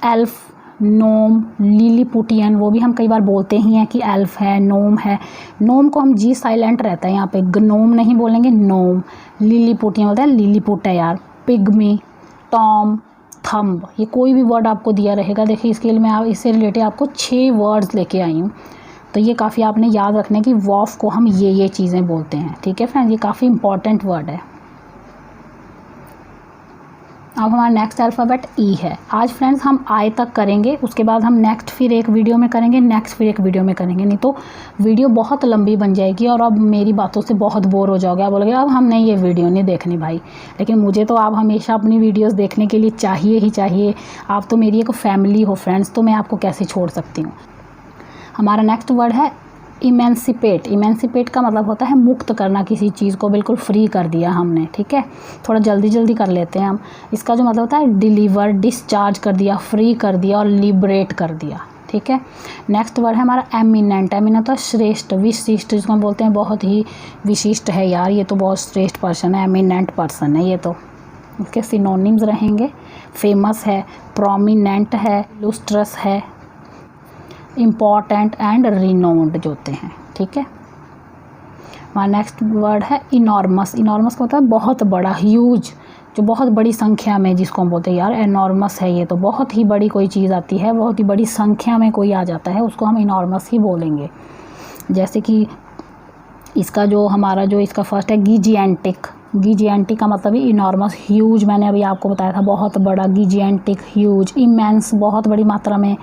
एल्फ, नोम, लिलीपुटियन। वो भी हम कई बार बोलते ही हैं कि एल्फ है, नोम है। नोम को हम जी साइलेंट रहता है यहाँ पे, ग्नोम नहीं बोलेंगे, नोम। लिलीपुटियन बोलते हैं लिलीपुट है यार। पिग्मी, टॉम, थंब, ये कोई भी वर्ड आपको दिया रहेगा। देखिए इसके लिए मैं इससे रिलेटेड आपको 6 वर्ड्स लेके आई हूँ, तो ये काफ़ी आपने याद रखना है कि वॉफ को हम ये चीज़ें बोलते हैं, ठीक है फ्रेंड्स। ये काफ़ी इंपॉर्टेंट वर्ड है। अब हमारा नेक्स्ट अल्फ़ाबेट ई है। आज फ्रेंड्स हम आई तक करेंगे, उसके बाद हम नेक्स्ट फिर एक वीडियो में करेंगे, नेक्स्ट फिर एक वीडियो में करेंगे, नहीं तो वीडियो बहुत लंबी बन जाएगी और अब मेरी बातों से बहुत बोर हो जाओगे। आप बोलोगे अब हमने ये वीडियो नहीं देखनी भाई, लेकिन मुझे तो आप हमेशा अपनी वीडियोज़ देखने के लिए चाहिए ही चाहिए। आप तो मेरी एक फैमिली हो फ्रेंड्स, तो मैं आपको कैसे छोड़ सकती हूँ। हमारा नेक्स्ट वर्ड है इमेंसिपेट। इमेंसिपेट का मतलब होता है मुक्त करना किसी चीज़ को, बिल्कुल फ्री कर दिया हमने, ठीक है। थोड़ा जल्दी कर लेते हैं हम। इसका जो मतलब होता है डिलीवर, डिस्चार्ज कर दिया, फ्री कर दिया और लिबरेट कर दिया, ठीक है। नेक्स्ट वर्ड है हमारा एमिनेंट। एमिनेंट तो श्रेष्ठ, विशिष्ट, जिसको हम बोलते हैं बहुत ही विशिष्ट है यार, ये तो बहुत श्रेष्ठ पर्सन है, एमिनेंट पर्सन है ये तो। इसके सिनोनिम्स रहेंगे फेमस है, प्रोमिनेंट है, लुस्ट्रस है, इम्पॉर्टेंट एंड रिनोन्ड जो होते हैं, ठीक है। हमारा नेक्स्ट वर्ड है इनॉर्मस। इनॉर्मस का मतलब बहुत बड़ा, ह्यूज, जो बहुत बड़ी संख्या में, जिसको हम बोलते हैं यार एनॉर्मस है ये तो, बहुत ही बड़ी कोई चीज़ आती है, बहुत ही बड़ी संख्या में कोई आ जाता है, उसको हम इनॉर्मस ही बोलेंगे। जैसे कि इसका जो हमारा जो इसका फर्स्ट है गिजिएंटिक, गिजिएंटिक का मतलब ही इनॉर्मस, ह्यूज मैंने अभी आपको बताया था, बहुत बड़ा। गिजिएंटिक, ह्यूज, इमेंस बहुत बड़ी मात्रा में,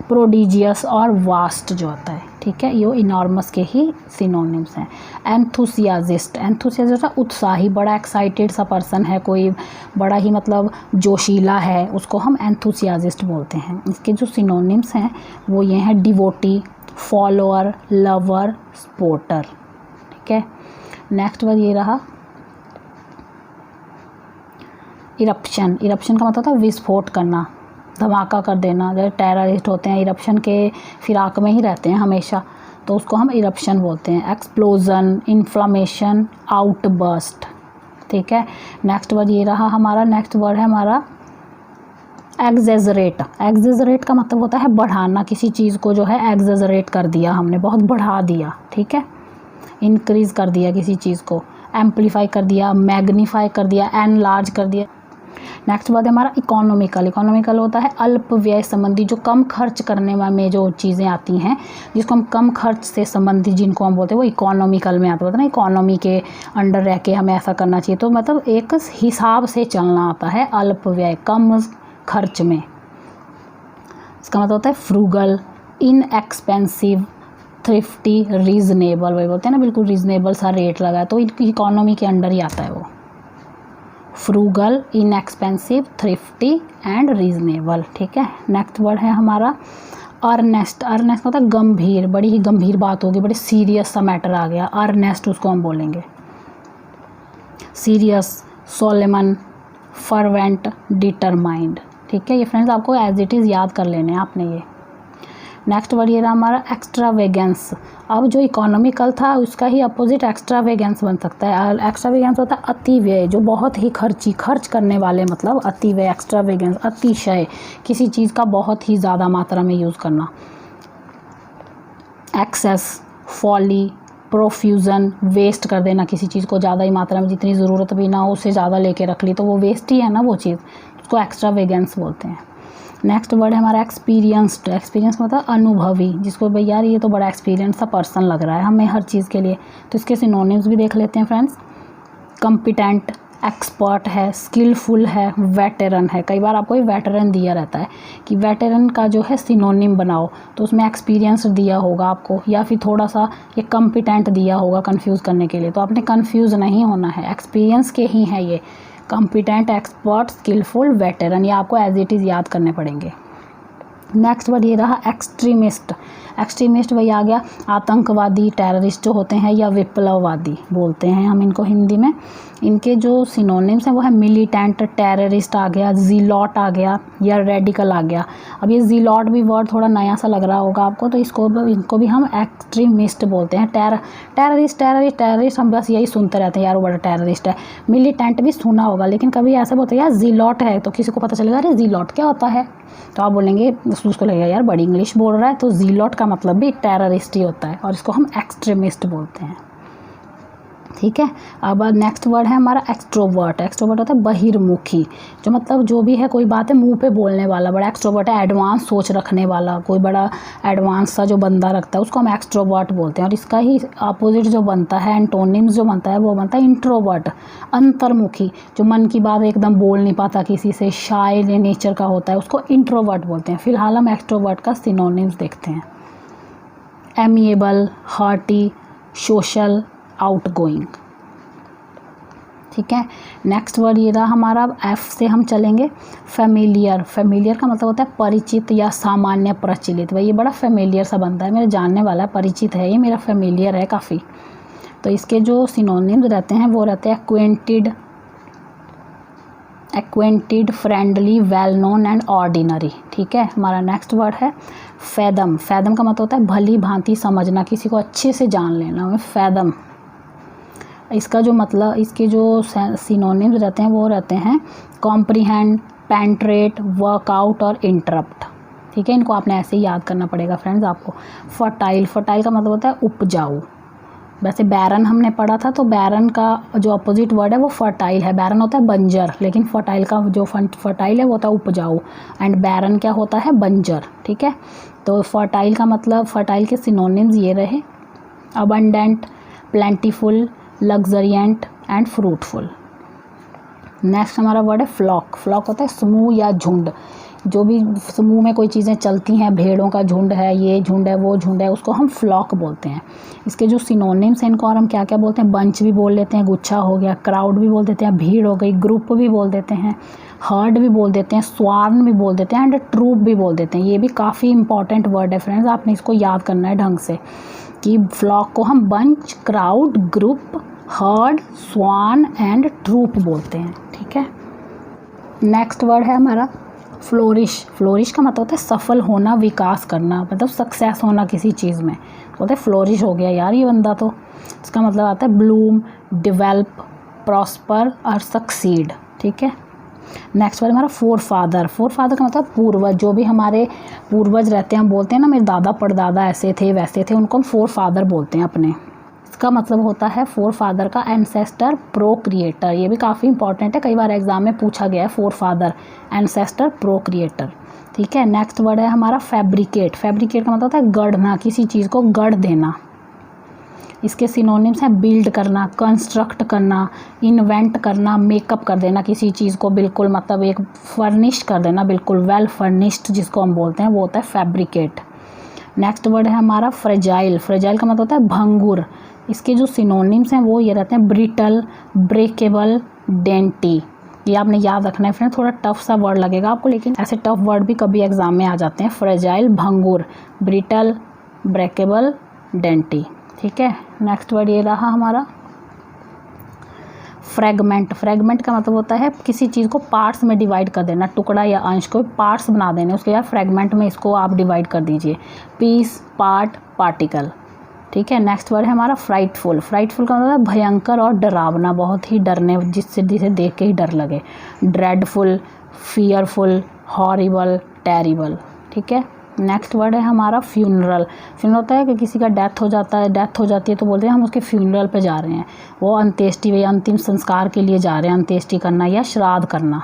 प्रोडिजियस और वास्ट जो होता है, ठीक है, ये इनॉर्मस के ही सिनोनिम्स हैं। एंथुसियाजिस्ट, एंथुसियाजिस्ट उत्साही, बड़ा एक्साइटेड सा पर्सन है, कोई बड़ा ही मतलब जोशीला है, उसको हम एंथुसियाजिस्ट बोलते हैं। इसके जो सिनोनिम्स हैं वो ये हैं डिवोटी, फॉलोअर, लवर, सपोर्टर, ठीक है। नेक्स्ट वर्ड ये रहा इरप्शन। इरप्शन का मतलब होता है विस्फोट करना, धमाका कर देना। जैसे टेररिस्ट होते हैं इरप्शन के फिराक में ही रहते हैं हमेशा, तो उसको हम इरप्शन बोलते हैं। एक्सप्लोजन, इन्फ्लामेशन, आउटबर्स्ट, ठीक है। नेक्स्ट वर्ड ये रहा हमारा, नेक्स्ट वर्ड है हमारा एग्जेजरेट। एग्जेजरेट का मतलब होता है बढ़ाना, किसी चीज़ को जो है एग्जेजरेट कर दिया हमने, बहुत बढ़ा दिया, ठीक है, इंक्रीज़ कर दिया किसी चीज़ को, एम्पलीफाई कर दिया, मैग्नीफाई कर दिया, एनलार्ज कर दिया। नेक्स्ट बात है हमारा इकोनॉमिकल। इकोनॉमिकल होता है अल्प व्यय संबंधी, जो कम खर्च करने में जो चीज़ें आती हैं, जिसको हम कम खर्च से संबंधित जिनको हम बोलते हैं वो इकोनॉमिकल में आता है ना, इकोनॉमी के अंडर रह के हमें ऐसा करना चाहिए। तो मतलब एक हिसाब से चलना आता है, अल्प व्यय, कम खर्च में। इसका मतलब होता है फ्रूगल, इनएक्सपेंसिव, थ्रिफ्टी, रीजनेबल, वही बोलते हैं ना बिल्कुल रीजनेबल सा रेट लगा है, तो इकोनॉमी के अंडर ही आता है वो। Frugal, inexpensive, thrifty and reasonable, ठीक है। नेक्स्ट वर्ड है हमारा अर्नेस्ट। अर्नेस्ट मतलब गंभीर, बड़ी ही गंभीर बात होगी, बड़े सीरियस सा मैटर आ गया, अर्नेस्ट उसको हम बोलेंगे। सीरियस, सोलेमन, फर्वेंट, डिटरमाइंड, ठीक है। ये फ्रेंड्स आपको एज इट इज़ याद कर लेने हैं आपने ये। नेक्स्ट वर्ड ये रहा हमारा एक्स्ट्रावेगेंस। अब जो इकोनॉमिकल था उसका ही अपोजिट एक्स्ट्रावेगेंस बन सकता है। एक्स्ट्रावेगेंस होता है अति व्यय, जो बहुत ही खर्च करने वाले, मतलब अति व्यय, एक्स्ट्रावेगेंस, अतिशय, किसी चीज़ का बहुत ही ज़्यादा मात्रा में यूज़ करना। एक्सेस, फॉली, प्रोफ्यूज़न, वेस्ट कर देना किसी चीज़ को ज़्यादा ही मात्रा में, जितनी ज़रूरत भी ना हो उससे ज़्यादा लेके रख ली, तो वो वेस्ट ही है ना वो चीज़, उसको एक्स्ट्रावेगेंस बोलते हैं। नेक्स्ट वर्ड है हमारा एक्सपीरियंस्ड। एक्सपीरियंस मतलब अनुभवी, जिसको भाई यार ये तो बड़ा एक्सपीरियंस सा पर्सन लग रहा है हमें हर चीज़ के लिए, तो इसके सिनोनिम्स भी देख लेते हैं फ्रेंड्स। कॉम्पिटेंट, एक्सपर्ट है, स्किलफुल है, वेटेरन है। कई बार आपको ये वेटेरन दिया रहता है कि वेटेरन का जो है सिनोनिम बनाओ, तो उसमें एक्सपीरियंस दिया होगा आपको, या फिर थोड़ा सा ये कॉम्पिटेंट दिया होगा कंफ्यूज करने के लिए, तो आपने कंफ्यूज नहीं होना है, एक्सपीरियंस के ही है ये। कॉम्पिटेंट, एक्सपर्ट, स्किलफुल, वेटेरन, ये आपको एज इट इज़ याद करने पड़ेंगे। नेक्स्ट वर्ड ये रहा एक्सट्रीमिस्ट। एक्सट्रीमिस्ट वही आ गया आतंकवादी, टेररिस्ट जो होते हैं, या विप्लववादी बोलते हैं हम इनको हिंदी में। इनके जो सिनोनिम्स हैं वो है मिलिटेंट, टेररिस्ट आ गया, जीलॉट आ गया, या रेडिकल आ गया। अब ये जीलॉट भी वर्ड थोड़ा नया सा लग रहा होगा आपको, तो इनको भी हम एक्सट्रीमिस्ट बोलते हैं। टेररिस्ट हम बस यही सुनते रहते हैं, यार वो बड़ा टेररिस्ट है। मिलिटेंट भी सुना होगा, लेकिन कभी ऐसा बोलते हैं यार जीलॉट है, तो किसी को पता चलेगा अरे जीलॉट क्या होता है, तो आप बोलेंगे, उसको लगेगा यार बड़ी इंग्लिश बोल रहा है, तो जीलॉट का मतलब भी टेररिस्ट ही होता है, और इसको हम एक्सट्रीमिस्ट बोलते हैं, ठीक है। अब नेक्स्ट वर्ड है हमारा एक्सट्रोवर्ट। एक्सट्रोवर्ट होता है बहिर्मुखी, जो मतलब जो भी है कोई बात है मुंह पे बोलने वाला, बड़ा एक्सट्रोवर्ट है। एडवांस सोच रखने वाला, कोई बड़ा एडवांस सा जो बंदा रखता है उसको हम एक्सट्रोवर्ट बोलते हैं। और इसका ही अपोजिट जो बनता है, एंटोनिम्स जो बनता है वो बनता है इंट्रोवर्ट, अंतर्मुखी, जो मन की बात एकदम बोल नहीं पाता किसी से, शाय नेचर का होता है, उसको इंट्रोवर्ट बोलते हैं। फिलहाल हम एक्सट्रोवर्ट का सिनोनिम्स देखते हैं। एमिएबल, हार्टी, सोशल, आउटगोइंग, ठीक है। नेक्स्ट वर्ड ये रहा हमारा, एफ से हम चलेंगे फेमिलियर। फेमिलियर का मतलब होता है परिचित या सामान्य, प्रचलित। भाई ये बड़ा फेमिलियर सा बनता है, मेरे जानने वाला है, परिचित है, ये मेरा फेमिलियर है काफ़ी। तो इसके जो सिनोनिम्स रहते हैं वो रहते हैं acquainted, friendly, well known and ordinary, ठीक है। हमारा नेक्स्ट वर्ड है फैदम। फैदम का मतलब होता है भली भांति समझना, किसी को अच्छे से जान लेना, फैदम। इसका जो मतलब, इसके जो सिनोनिम्स रहते हैं वो रहते हैं कॉम्प्रीहेंड, पेंट्रेट, वर्कआउट और इंटरप्ट, ठीक है। इनको आपने ऐसे ही याद करना पड़ेगा फ्रेंड्स आपको। फर्टाइल, फर्टाइल का मतलब होता है उपजाऊ। वैसे बैरन हमने पढ़ा था, तो बैरन का जो अपोजिट वर्ड है वो फर्टाइल है। बैरन होता है बंजर, लेकिन फर्टाइल का जो फर्टाइल है वो होता है उपजाऊ, एंड बैरन क्या होता है, बंजर, ठीक है। तो फर्टाइल का मतलब, फर्टाइल के सिनोनिम्स ये रहे abundant, plentiful, luxuriant and fruitful. Next हमारा वर्ड है फ्लॉक। फ्लॉक होता है समूह या झुंड। जो भी समूह में कोई चीज़ें चलती हैं, भेड़ों का झुंड है, ये झुंड है, वो झुंड है, उसको हम फ्लॉक बोलते हैं। इसके जो सिनोनिम्स हैं इनको और हम क्या क्या बोलते हैं, बंच भी बोल लेते हैं, गुच्छा हो गया, क्राउड भी बोल देते हैं, भीड़ हो गई, ग्रुप भी बोल देते हैं, हर्ड भी बोल देते हैं, स्वार्म भी बोल देते हैं एंड ट्रूप भी बोल देते हैं। ये भी काफ़ी इंपॉर्टेंट वर्ड है फ्रेंड्स, आपने इसको याद करना है ढंग से कि फ्लॉक को हम bunch, crowd, group, herd, swan and troop बोलते हैं। ठीक है। नेक्स्ट वर्ड है हमारा फ्लोरिश। फ्लोरिश का मतलब होता है सफल होना, विकास करना, मतलब सक्सेस होना किसी चीज़ में, बोलते हैं फ्लोरिश हो गया यार ये बंदा। तो इसका मतलब आता है ब्लूम, डिवेल्प, प्रॉस्पर और सक्सीड। ठीक है। नेक्स्ट वर्ड हमारा फोर फादर। फोर फादर का मतलब पूर्वज। जो भी हमारे पूर्वज रहते हैं, हम बोलते हैं ना मेरे दादा परदादा ऐसे थे वैसे थे, उनको हम फोर फादर बोलते हैं अपने। इसका मतलब होता है फोर फादर का एंसेस्टर, प्रोक्रिएटर। ये भी काफ़ी इंपॉर्टेंट है, कई बार एग्जाम में पूछा गया है फोर फादर, एंसेस्टर, प्रोक्रिएटर। ठीक है। नेक्स्ट वर्ड है हमारा फैब्रिकेट। फैब्रिकेट का मतलब होता है गढ़ना, किसी चीज़ को गढ़ देना। इसके सिनोनिम्स हैं बिल्ड करना, कंस्ट्रक्ट करना, इन्वेंट करना, मेकअप कर देना किसी चीज़ को, बिल्कुल मतलब एक फर्निश कर देना, बिल्कुल वेल फर्निश्ड जिसको हम बोलते हैं वो होता है फैब्रिकेट। नेक्स्ट वर्ड है हमारा फ्रेजाइल। फ्रेजाइल का मतलब होता है भंगुर। इसके जो सिनोनिम्स हैं वो ये रहते हैं ब्रिटल, ब्रेकेबल, डेंटी। ये आपने याद रखना है फ्रेंड, थोड़ा टफ सा वर्ड लगेगा आपको, लेकिन ऐसे टफ वर्ड भी कभी एग्जाम में आ जाते हैं। फ्रेजाइल, भंगुर, ब्रिटल, ब्रेकेबल, डेंटी। ठीक है। नेक्स्ट वर्ड ये रहा हमारा फ्रेगमेंट। फ्रेगमेंट का मतलब होता है किसी चीज़ को पार्ट्स में डिवाइड कर देना, टुकड़ा या अंश को पार्ट्स बना देने, उसके बाद फ्रेगमेंट में इसको आप डिवाइड कर दीजिए, पीस, पार्ट, पार्टिकल। ठीक है। नेक्स्ट वर्ड है हमारा फ्राइटफुल। फ्राइटफुल का मतलब है भयंकर और डरावना, बहुत ही डरने, जिसे देख के ही डर लगे। Dreadful, fearful, horrible, terrible. ठीक है। नेक्स्ट वर्ड है हमारा फ्यूनरल। फ्यूनरल होता है कि किसी का डेथ हो जाता है, डेथ हो जाती है तो बोलते हैं हम उसके फ्यूनरल पे जा रहे हैं, वो अंत्येष्टि या अंतिम संस्कार के लिए जा रहे हैं, अंत्येष्टि करना या श्राद्ध करना।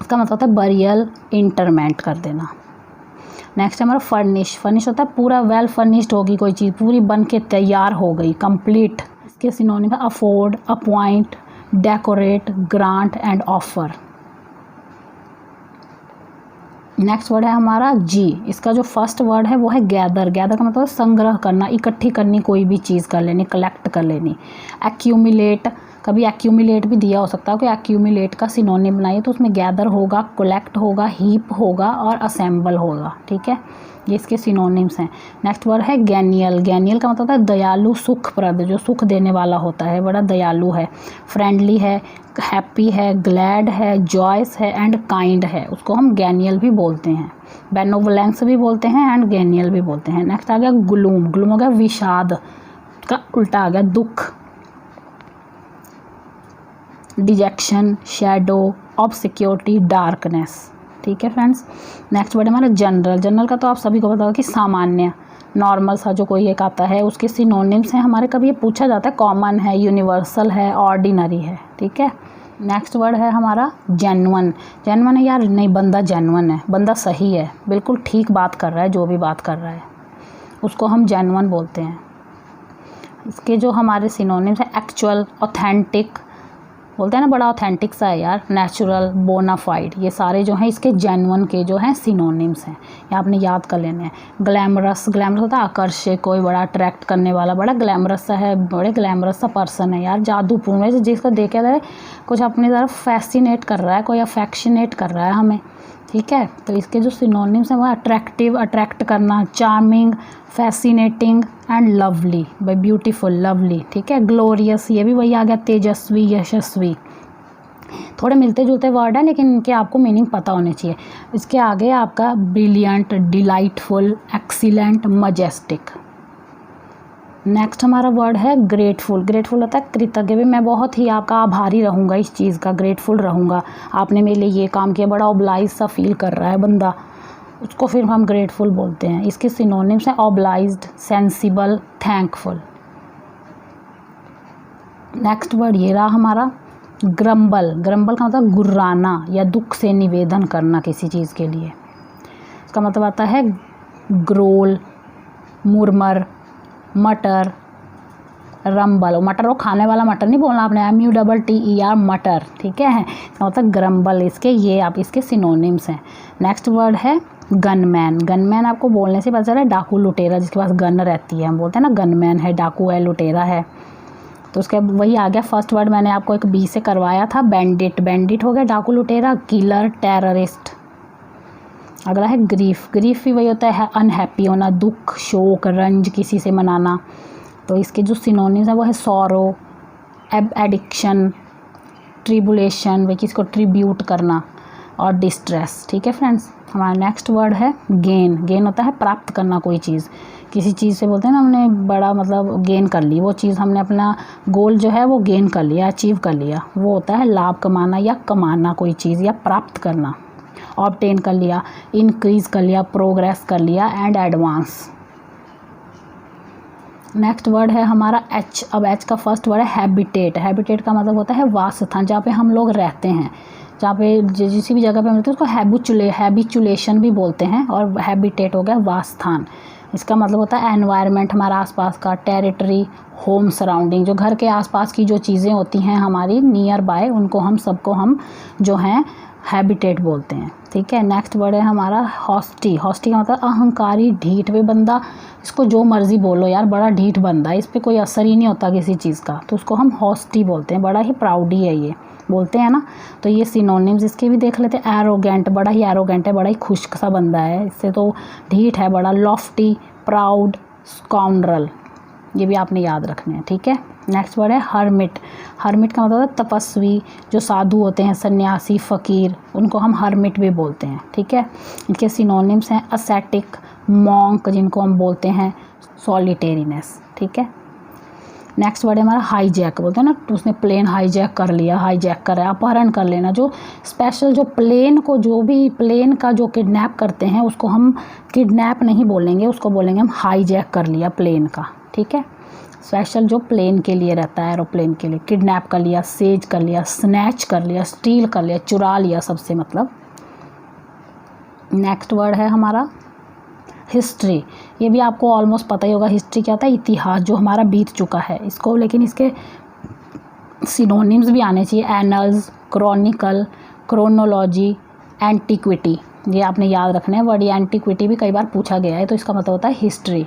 इसका मतलब होता है बरियल, इंटरमेंट कर देना। नेक्स्ट हमारा फर्निश। फर्निश होता है पूरा वेल फर्निश्ड होगी कोई चीज़, पूरी बन के तैयार हो गई, कंप्लीट। इसके सिनोनिम है afford, appoint, decorate, grant and offer. Next word है हमारा जी। इसका जो फर्स्ट वर्ड है वो है गैदर। गैदर का मतलब संग्रह करना, इकट्ठी करनी, कोई भी चीज़ कर लेनी, कलेक्ट कर लेनी। एक्यूमुलेट, कभी एक्यूमुलेट भी दिया हो सकता है कि एक्यूमुलेट का सिनोनिम बनाइए, तो उसमें गैदर होगा, कलेक्ट होगा, हीप होगा और असेंबल होगा। ठीक है। ये इसके सिनोनिम्स हैं। नेक्स्ट वर्ड है गैनियल। गैनियल का मतलब होता है दयालु, सुखप्रद, जो सुख देने वाला होता है, बड़ा दयालु है। फ्रेंडली है, हैप्पी है, ग्लैड है, जॉयस है एंड काइंड है, उसको हम गैनियल भी बोलते हैं। बेनोवलेंस भी बोलते हैं एंड गैनियल भी बोलते हैं। नेक्स्ट आ गया ग्लूम। ग्लूम हो गया विषाद, का उल्टा आ गया दुख। Detection, shadow, obscurity, darkness. ठीक है फ्रेंड्स। नेक्स्ट वर्ड हमारा जनरल। जनरल का तो आप सभी को पता होगा कि सामान्य, नॉर्मल सा जो कोई एक आता है, उसके सिनोनिम्स हैं हमारे, कभी ये पूछा जाता है, कॉमन है, यूनिवर्सल है, ऑर्डिनरी है। ठीक है। नेक्स्ट वर्ड है हमारा जेन्युइन। जेन्युइन है यार, नहीं बंदा जेन्युइन है, बंदा सही है, बिल्कुल ठीक बात कर रहा है, जो भी बात कर रहा है उसको हम जेन्युइन बोलते हैं। इसके जो हमारे सिनोनिम्स हैं एक्चुअल, ऑथेंटिक, बोलते हैं ना बड़ा ऑथेंटिक सा है यार, नेचुरल, बोनाफाइड, ये सारे जो हैं इसके जेन्युइन के जो हैं सिनोनिम्स हैं, ये आपने याद कर लेने हैं। ग्लैमरस। ग्लैमरस होता है आकर्षक, कोई बड़ा अट्रैक्ट करने वाला, बड़ा ग्लैमरस सा है, बड़े ग्लैमरस सा पर्सन है यार, जादूपूर्ण है, जिसको देखे जाए कुछ अपनी तरफ फैसिनेट कर रहा है, कोई अफेक्शनेट कर रहा है हमें। ठीक है। तो इसके जो सिनोनिम्स हैं वो अट्रैक्टिव, अट्रैक्ट करना, charming, fascinating and lovely, by beautiful, lovely. ठीक है। ग्लोरियस, ये भी वही आ गया, तेजस्वी, यशस्वी। थोड़े मिलते जुलते वर्ड हैं लेकिन इनके आपको मीनिंग पता होने चाहिए। इसके आगे आपका brilliant, delightful, excellent, majestic. Next हमारा वर्ड है ग्रेटफुल। ग्रेटफुल होता है कृतज्ञ, भी मैं बहुत ही आपका आभारी रहूँगा, इस चीज़ का ग्रेटफुल रहूँगा, आपने मेरे लिए ये काम किया, बड़ा ऑब्लाइज सा फील कर रहा है बंदा, उसको फिर हम ग्रेटफुल बोलते हैं। इसके सिनोनिम्स हैं obliged, sensible, thankful. Next word ये रहा हमारा ग्रम्बल। ग्रम्बल का मतलब गुर्राना या दुख से निवेदन करना किसी चीज़ के लिए। इसका मतलब आता है ग्रोल, मुरमर, मटर, रंबल, मटर वो खाने वाला मटर नहीं बोलना आपने, MUTTER मटर, ठीक है। इसका मतलब ग्रम्बल, इसके ये आप इसके सिनोनिम्स हैं। नेक्स्ट वर्ड है गनमैन। गनमैन आपको बोलने से पता चला डाकू लुटेरा, जिसके पास गन रहती है, हम बोलते हैं ना गनमैन है, डाकू है, लुटेरा है। तो उसके वही आ गया फर्स्ट वर्ड, मैंने आपको एक बी से करवाया था, बैंडिट। बैंडिट हो गया डाकू लुटेरा, किलर, टेररिस्ट। अगला है ग्रीफ। ग्रीफ भी वही होता है अनहैप्पी होना, दुख, शोक, रंज किसी से मनाना। तो इसके जो सिनोनिम्स है वो है सॉरो, एडिक्शन, ट्रिबुलेशन, वही किसी को ट्रिब्यूट करना, और डिस्ट्रेस, ठीक है फ्रेंड्स। हमारा नेक्स्ट वर्ड है गेन। गेन होता है प्राप्त करना कोई चीज़, किसी चीज़ से बोलते हैं ना हमने बड़ा मतलब गेन कर ली, वो चीज़ हमने अपना गोल जो है वो गेन कर लिया, अचीव कर लिया, वो होता है लाभ कमाना या कमाना कोई चीज़ या प्राप्त करना। ऑब्टेन कर लिया, इंक्रीज कर लिया, प्रोग्रेस कर लिया, एंड एडवांस। नेक्स्ट वर्ड है हमारा एच। अब एच का फर्स्ट वर्ड है हैबिटेट। हैबिटेट का मतलब होता है वासस्थान, जहाँ पे हम लोग रहते हैं, जहाँ पे जिस भी जगह पे मिलते हैं उसको हैबिचुलेशन भी बोलते हैं, और हैबिटेट हो गया वासस्थान। इसका मतलब होता है एनवायरनमेंट, हमारा आसपास का, टेरिटरी, होम सराउंडिंग, जो घर के आसपास की जो चीज़ें होती हैं हमारी नियर बाय, उनको हम सबको हम जो हैं हैबिटेट बोलते हैं, ठीक है। नेक्स्ट वर्ड है हमारा हॉस्टी। हॉस्टी का मतलब अहंकारी, ढीठ। वे बंदा, इसको जो मर्जी बोलो यार, बड़ा ढीठ बंदा है, इस पर कोई असर ही नहीं होता किसी चीज़ का, तो उसको हम हॉस्टी बोलते हैं, बड़ा ही प्राउडी है ये, बोलते हैं ना। तो ये सिनोनिम्स इसके भी देख लेते हैं। एरोगेंट, बड़ा ही एरोगेंट है, बड़ा ही खुश्क सा बंदा है, इससे तो ढीठ है बड़ा। लॉफ्टी, प्राउड, स्काउंड्रल, ये भी आपने याद रखने हैं, ठीक है। नेक्स्ट वर्ड है हर्मिट। हर्मिट का मतलब है तपस्वी, जो साधु होते हैं, सन्यासी, फ़कीर, उनको हम हर्मिट भी बोलते हैं, ठीक है। इनके सिनोनिम्स हैं असेटिक, मॉन्क, जिनको हम बोलते हैं सॉलिटेरीनेस, ठीक है। नेक्स्ट वर्ड है हमारा हाईजैक। बोलते हैं ना उसने प्लेन हाईजैक कर लिया, हाईजैक कर, अपहरण कर लेना। जो स्पेशल जो प्लेन को, जो भी प्लेन का जो किडनैप करते हैं उसको हम किडनैप नहीं बोलेंगे, उसको बोलेंगे हम हाईजैक कर लिया प्लेन का, ठीक है। स्पेशल जो प्लेन के लिए रहता है, एरोप्लेन के लिए, किडनैप कर लिया, सेज कर लिया, स्नैच कर लिया, स्टील कर लिया, चुरा लिया सबसे, मतलब। नेक्स्ट वर्ड है हमारा हिस्ट्री। ये भी आपको ऑलमोस्ट पता ही होगा, हिस्ट्री क्या होता है, इतिहास जो हमारा बीत चुका है इसको, लेकिन इसके सिनोनिम्स भी आने चाहिए, एनल्स, क्रॉनिकल, क्रोनोलॉजी, एंटिक्विटी, ये आपने याद रखना है वर्ड। ये एंटिक्विटी भी कई बार पूछा गया है, तो इसका मतलब होता है हिस्ट्री।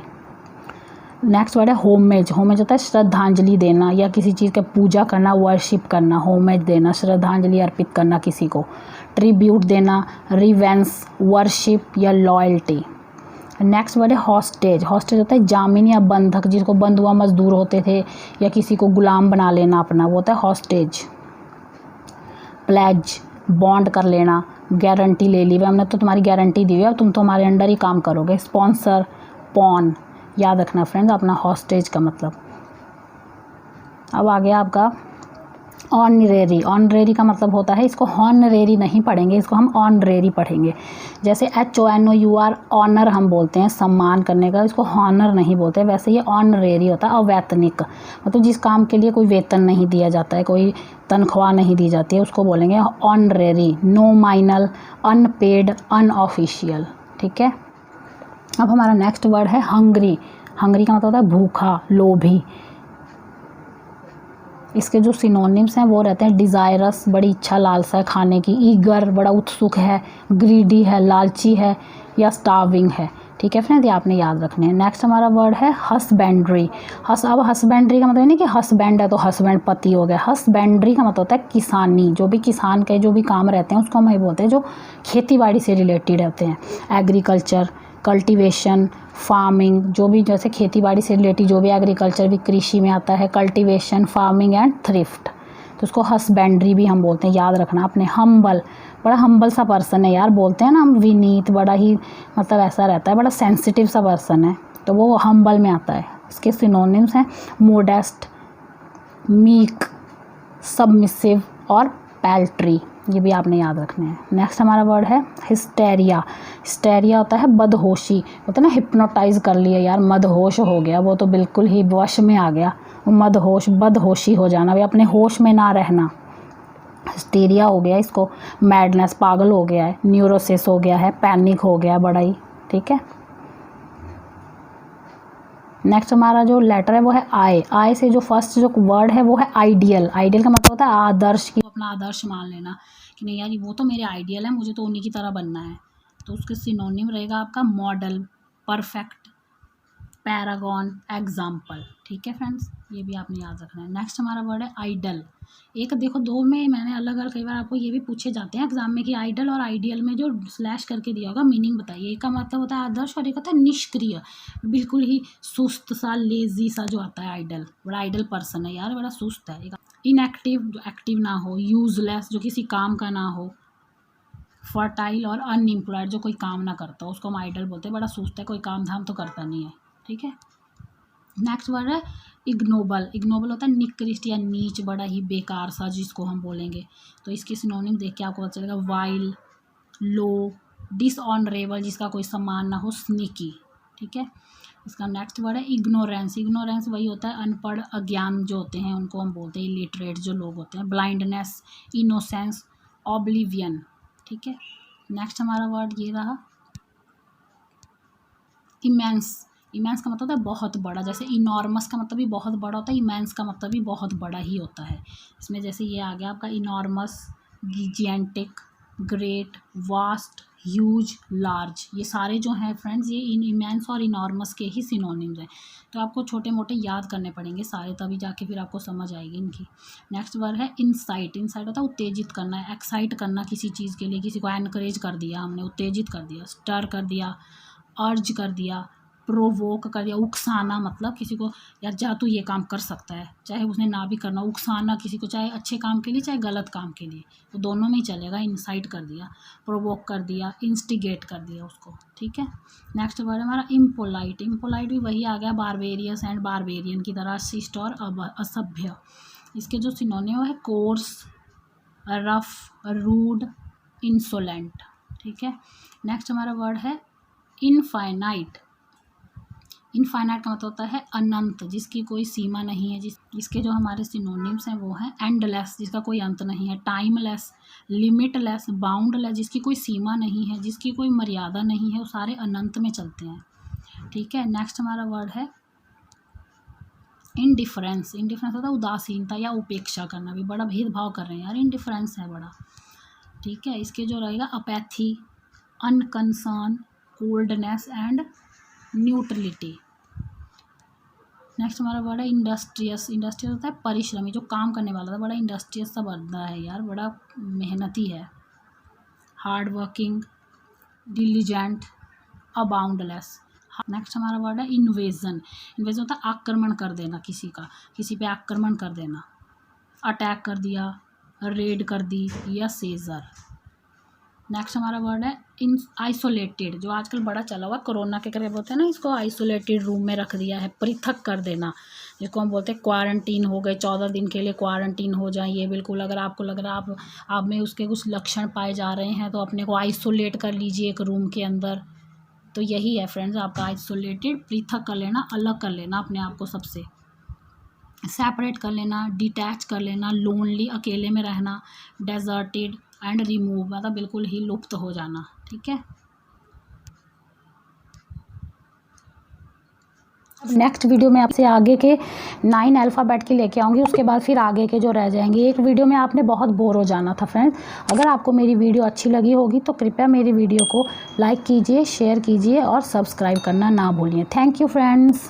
नेक्स्ट वर्ड है होमेज। होमेज होता है श्रद्धांजलि देना या किसी चीज़ का पूजा करना, वर्शिप करना, होमेज देना, श्रद्धांजलि अर्पित करना किसी को। ट्रिब्यूट देना, रिवेंस, वर्शिप या लॉयल्टी। नेक्स्ट वर्ड है हॉस्टेज। हॉस्टेज होता है जामिन या बंधक, जिसको बंधुआ मजदूर होते थे या किसी को गुलाम बना लेना अपना, वो होता है हॉस्टेज। प्लेज, बॉन्ड कर लेना, गारंटी ले ली, हमने तो तुम्हारी गारंटी दी हुई है, तुम तो हमारे अंडर ही काम करोगे। स्पॉन्सर, पॉन, याद रखना फ्रेंड्स अपना हॉस्टेज का मतलब। अब आ गया आपका ऑनरेरी। ऑनरेरी का मतलब होता है, इसको हॉनरेरी नहीं पढ़ेंगे, इसको हम ऑनरेरी पढ़ेंगे। जैसे HONOUR, ऑनर हम बोलते हैं सम्मान करने का, इसको हॉनर नहीं बोलते। वैसे ये ऑनरेरी होता है अवैतनिक, मतलब जिस काम के लिए कोई वेतन नहीं दिया जाता है, कोई तनख्वाह नहीं दी जाती है, उसको बोलेंगे ऑनरेरी। नॉमिनल, अनपेड, अनऑफिशियल, ठीक है। अब हमारा नेक्स्ट वर्ड है हंग्री। हंग्री का मतलब होता है भूखा, लोभी। इसके जो सिनोनिम्स हैं वो रहते हैं डिज़ायरस, बड़ी इच्छा लालसा है खाने की, ईगर, बड़ा उत्सुक है, ग्रीडी है, लालची है, या स्टार्विंग है, ठीक है फ्रेंड्स, ये आपने याद रखने हैं। नेक्स्ट हमारा वर्ड है हस्बेंड्री। अब हस्बेंड्री का मतलब नहीं कि हस्बैंड है तो हस्बैंड पति हो गया। हस्बेंड्री का मतलब होता है किसानी, जो भी किसान के जो भी काम रहते हैं उसको हम ये बोलते हैं जो खेती बाड़ी से रिलेटेड रहते हैं। एग्रीकल्चर, कल्टीवेशन, फार्मिंग, जो भी जैसे खेती बाड़ी से रिलेटेड जो भी एग्रीकल्चर भी कृषि में आता है, कल्टीवेशन, फार्मिंग एंड थ्रिफ्ट, तो उसको हस्बेंड्री भी हम बोलते हैं, याद रखना आपने। हम्बल, बड़ा हम्बल सा पर्सन है यार, बोलते हैं ना हम विनीत, बड़ा ही मतलब ऐसा रहता है, बड़ा सेंसिटिव सा पर्सन है, तो वो हम्बल में आता है। इसके सिनोनिम्स हैं मोडेस्ट, मीक, सबमिसिव और पैल्ट्री, ये भी आपने याद रखने हैं। नेक्स्ट हमारा वर्ड है हिस्टेरिया। हिस्टेरिया होता है बदहोशी, होता है ना हिप्नोटाइज कर लिया यार, मदहोश हो गया, वो तो बिल्कुल ही वश में आ गया, वो मदहोश, बदहोशी हो जाना, वे अपने होश में ना रहना, हिस्टेरिया हो गया इसको। मैडनेस, पागल हो गया है, न्यूरोसिस हो गया है, पैनिक हो गया बड़ा ही, ठीक है। नेक्स्ट हमारा जो लेटर है वो है आई। आई से जो फर्स्ट जो वर्ड है वो है आइडियल। आइडियल का मतलब होता है आदर्श, की अपना आदर्श मान लेना कि नहीं यार वो तो मेरे आइडियल है, मुझे तो उन्हीं की तरह बनना है। तो उसके सिनोनिम रहेगा आपका मॉडल, परफेक्ट, पैरागॉन, एग्जाम्पल। ठीक है फ्रेंड्स, ये भी आपने याद रखना है। नेक्स्ट हमारा वर्ड है आइडल। एक देखो दो में मैंने अलग अलग, कई बार आपको ये भी पूछे जाते हैं एग्जाम में कि आइडल और आइडियल में जो स्लैश करके दिया होगा मीनिंग बताइए। एक का मतलब होता है आदर्श और एक होता है निष्क्रिय, बिल्कुल ही सुस्त सा, लेजी सा जो आता है आइडल। बड़ा आइडल पर्सन है यार, बड़ा सुस्त है। इनएक्टिव, जो एक्टिव ना हो। यूजलेस, जो किसी काम का ना हो। फर्टाइल और अनएम्प्लॉयड, जो कोई काम ना करता हो उसको हम आइडल बोलते हैं। बड़ा सुस्त है, कोई काम धाम तो करता नहीं है। ठीक है। नेक्स्ट वर्ड है इग्नोबल। इग्नोबल होता है निकृष्ट या नीच, बड़ा ही बेकार सा जिसको हम बोलेंगे। तो इसकी सिनोनिम देख के आपको पता चलेगा वाइल, लो, डिसऑनरेबल, जिसका कोई सम्मान ना हो, स्नीकी। ठीक है। इसका नेक्स्ट वर्ड है इग्नोरेंस। इग्नोरेंस वही होता है अनपढ़, अज्ञान जो होते हैं उनको हम बोलते हैं इलिटरेट जो लोग होते हैं। Blindness, innocence, oblivion. ठीक है। नेक्स्ट हमारा वर्ड ये रहा इमेंस। इमेंस का मतलब होता है बहुत बड़ा, जैसे इनॉर्मस का मतलब भी बहुत बड़ा होता है, इमेंस का मतलब भी बहुत बड़ा ही होता है। इसमें जैसे ये आ गया आपका enormous, gigantic, great, vast, huge, large. ये सारे जो हैं फ्रेंड्स ये इन इमेंस और इनॉर्मस के ही सिनोनिम्स हैं। तो आपको छोटे मोटे याद करने पड़ेंगे सारे, तभी जाके फिर आपको समझ आएगी इनकी। नेक्स्ट वर्ड है इंसाइट। इंसाइट होता है उत्तेजित करना, एक्साइट करना किसी चीज़ के लिए, किसी को एनकरेज कर दिया हमने, उत्तेजित कर दिया, स्टर कर दिया, अर्ज कर दिया, प्रोवोक कर दिया, उकसाना, मतलब किसी को यार जा तू ये काम कर सकता है, चाहे उसने ना भी करना। उकसाना किसी को, चाहे अच्छे काम के लिए चाहे गलत काम के लिए, तो दोनों में ही चलेगा। इंसाइट कर दिया, प्रोवोक कर दिया, इंस्टिगेट कर दिया उसको। ठीक है। नेक्स्ट वर्ड है हमारा इम्पोलाइट। इम्पोलाइट भी वही आ गया बारबेरियस एंड बारबेरियन की तरह, शिष्ट और असभ्य। इसके जो सिनोनिम है कोर्स, रफ, रूड, इंसोलेंट। ठीक है। नेक्स्ट हमारा वर्ड है इनफाइनाइट। इनफाइनाइट का मतलब होता है अनंत, जिसकी कोई सीमा नहीं है। जिसके जो हमारे सिनोनिम्स हैं वो हैं एंडलेस, जिसका कोई अंत नहीं है, टाइमलेस, लिमिटलेस, बाउंडलेस, जिसकी कोई सीमा नहीं है, जिसकी कोई मर्यादा नहीं है, वो सारे अनंत में चलते हैं। ठीक है। नेक्स्ट हमारा वर्ड है इनडिफरेंस। इनडिफरेंस होता है उदासीनता या उपेक्षा करना, भी बड़ा भेदभाव कर रहे हैं यार, इनडिफरेंस है बड़ा। ठीक है। इसके जो रहेगा apathy, unconcern, coldness and neutrality. Next हमारा वर्ड है इंडस्ट्रियस। इंडस्ट्रियस होता है परिश्रमी, जो काम करने वाला था, बड़ा इंडस्ट्रियस सा बंदा है यार, बड़ा मेहनती है। Hard working, diligent, boundless. Next हमारा वर्ड है इन्वेजन। इन्वेजन होता है आक्रमण कर देना किसी का, किसी पे आक्रमण कर देना, अटैक कर दिया, रेड कर दी, या सीजर। नेक्स्ट हमारा वर्ड है इन आइसोलेटेड, जो आजकल बड़ा चला हुआ कोरोना के करीब होते हैं ना, इसको आइसोलेटेड रूम में रख दिया है, पृथक कर देना, जिसको हम बोलते हैं क्वारंटीन हो गए, 14 दिन के लिए क्वारंटीन हो जाइए। बिल्कुल अगर आपको लग रहा है आप में उसके कुछ लक्षण पाए जा रहे हैं तो अपने को आइसोलेट कर लीजिए एक रूम के अंदर। तो यही है फ्रेंड्स आपका आइसोलेटेड, पृथक कर लेना, अलग कर लेना अपने आप को सबसे, सेपरेट कर लेना, डिटैच कर लेना, लोनली, अकेले में रहना, डेजर्टेड एंड रिमूव, मतलब बिल्कुल ही लुप्त हो जाना। ठीक है। नेक्स्ट वीडियो में आपसे आगे के 9 अल्फ़ाबेट की लेके आऊँगी, उसके बाद फिर आगे के जो रह जाएंगे। एक वीडियो में आपने बहुत बोर हो जाना था फ्रेंड्स। अगर आपको मेरी वीडियो अच्छी लगी होगी तो कृपया मेरी वीडियो को लाइक कीजिए, शेयर कीजिए और सब्सक्राइब करना ना भूलिए। Thank you friends.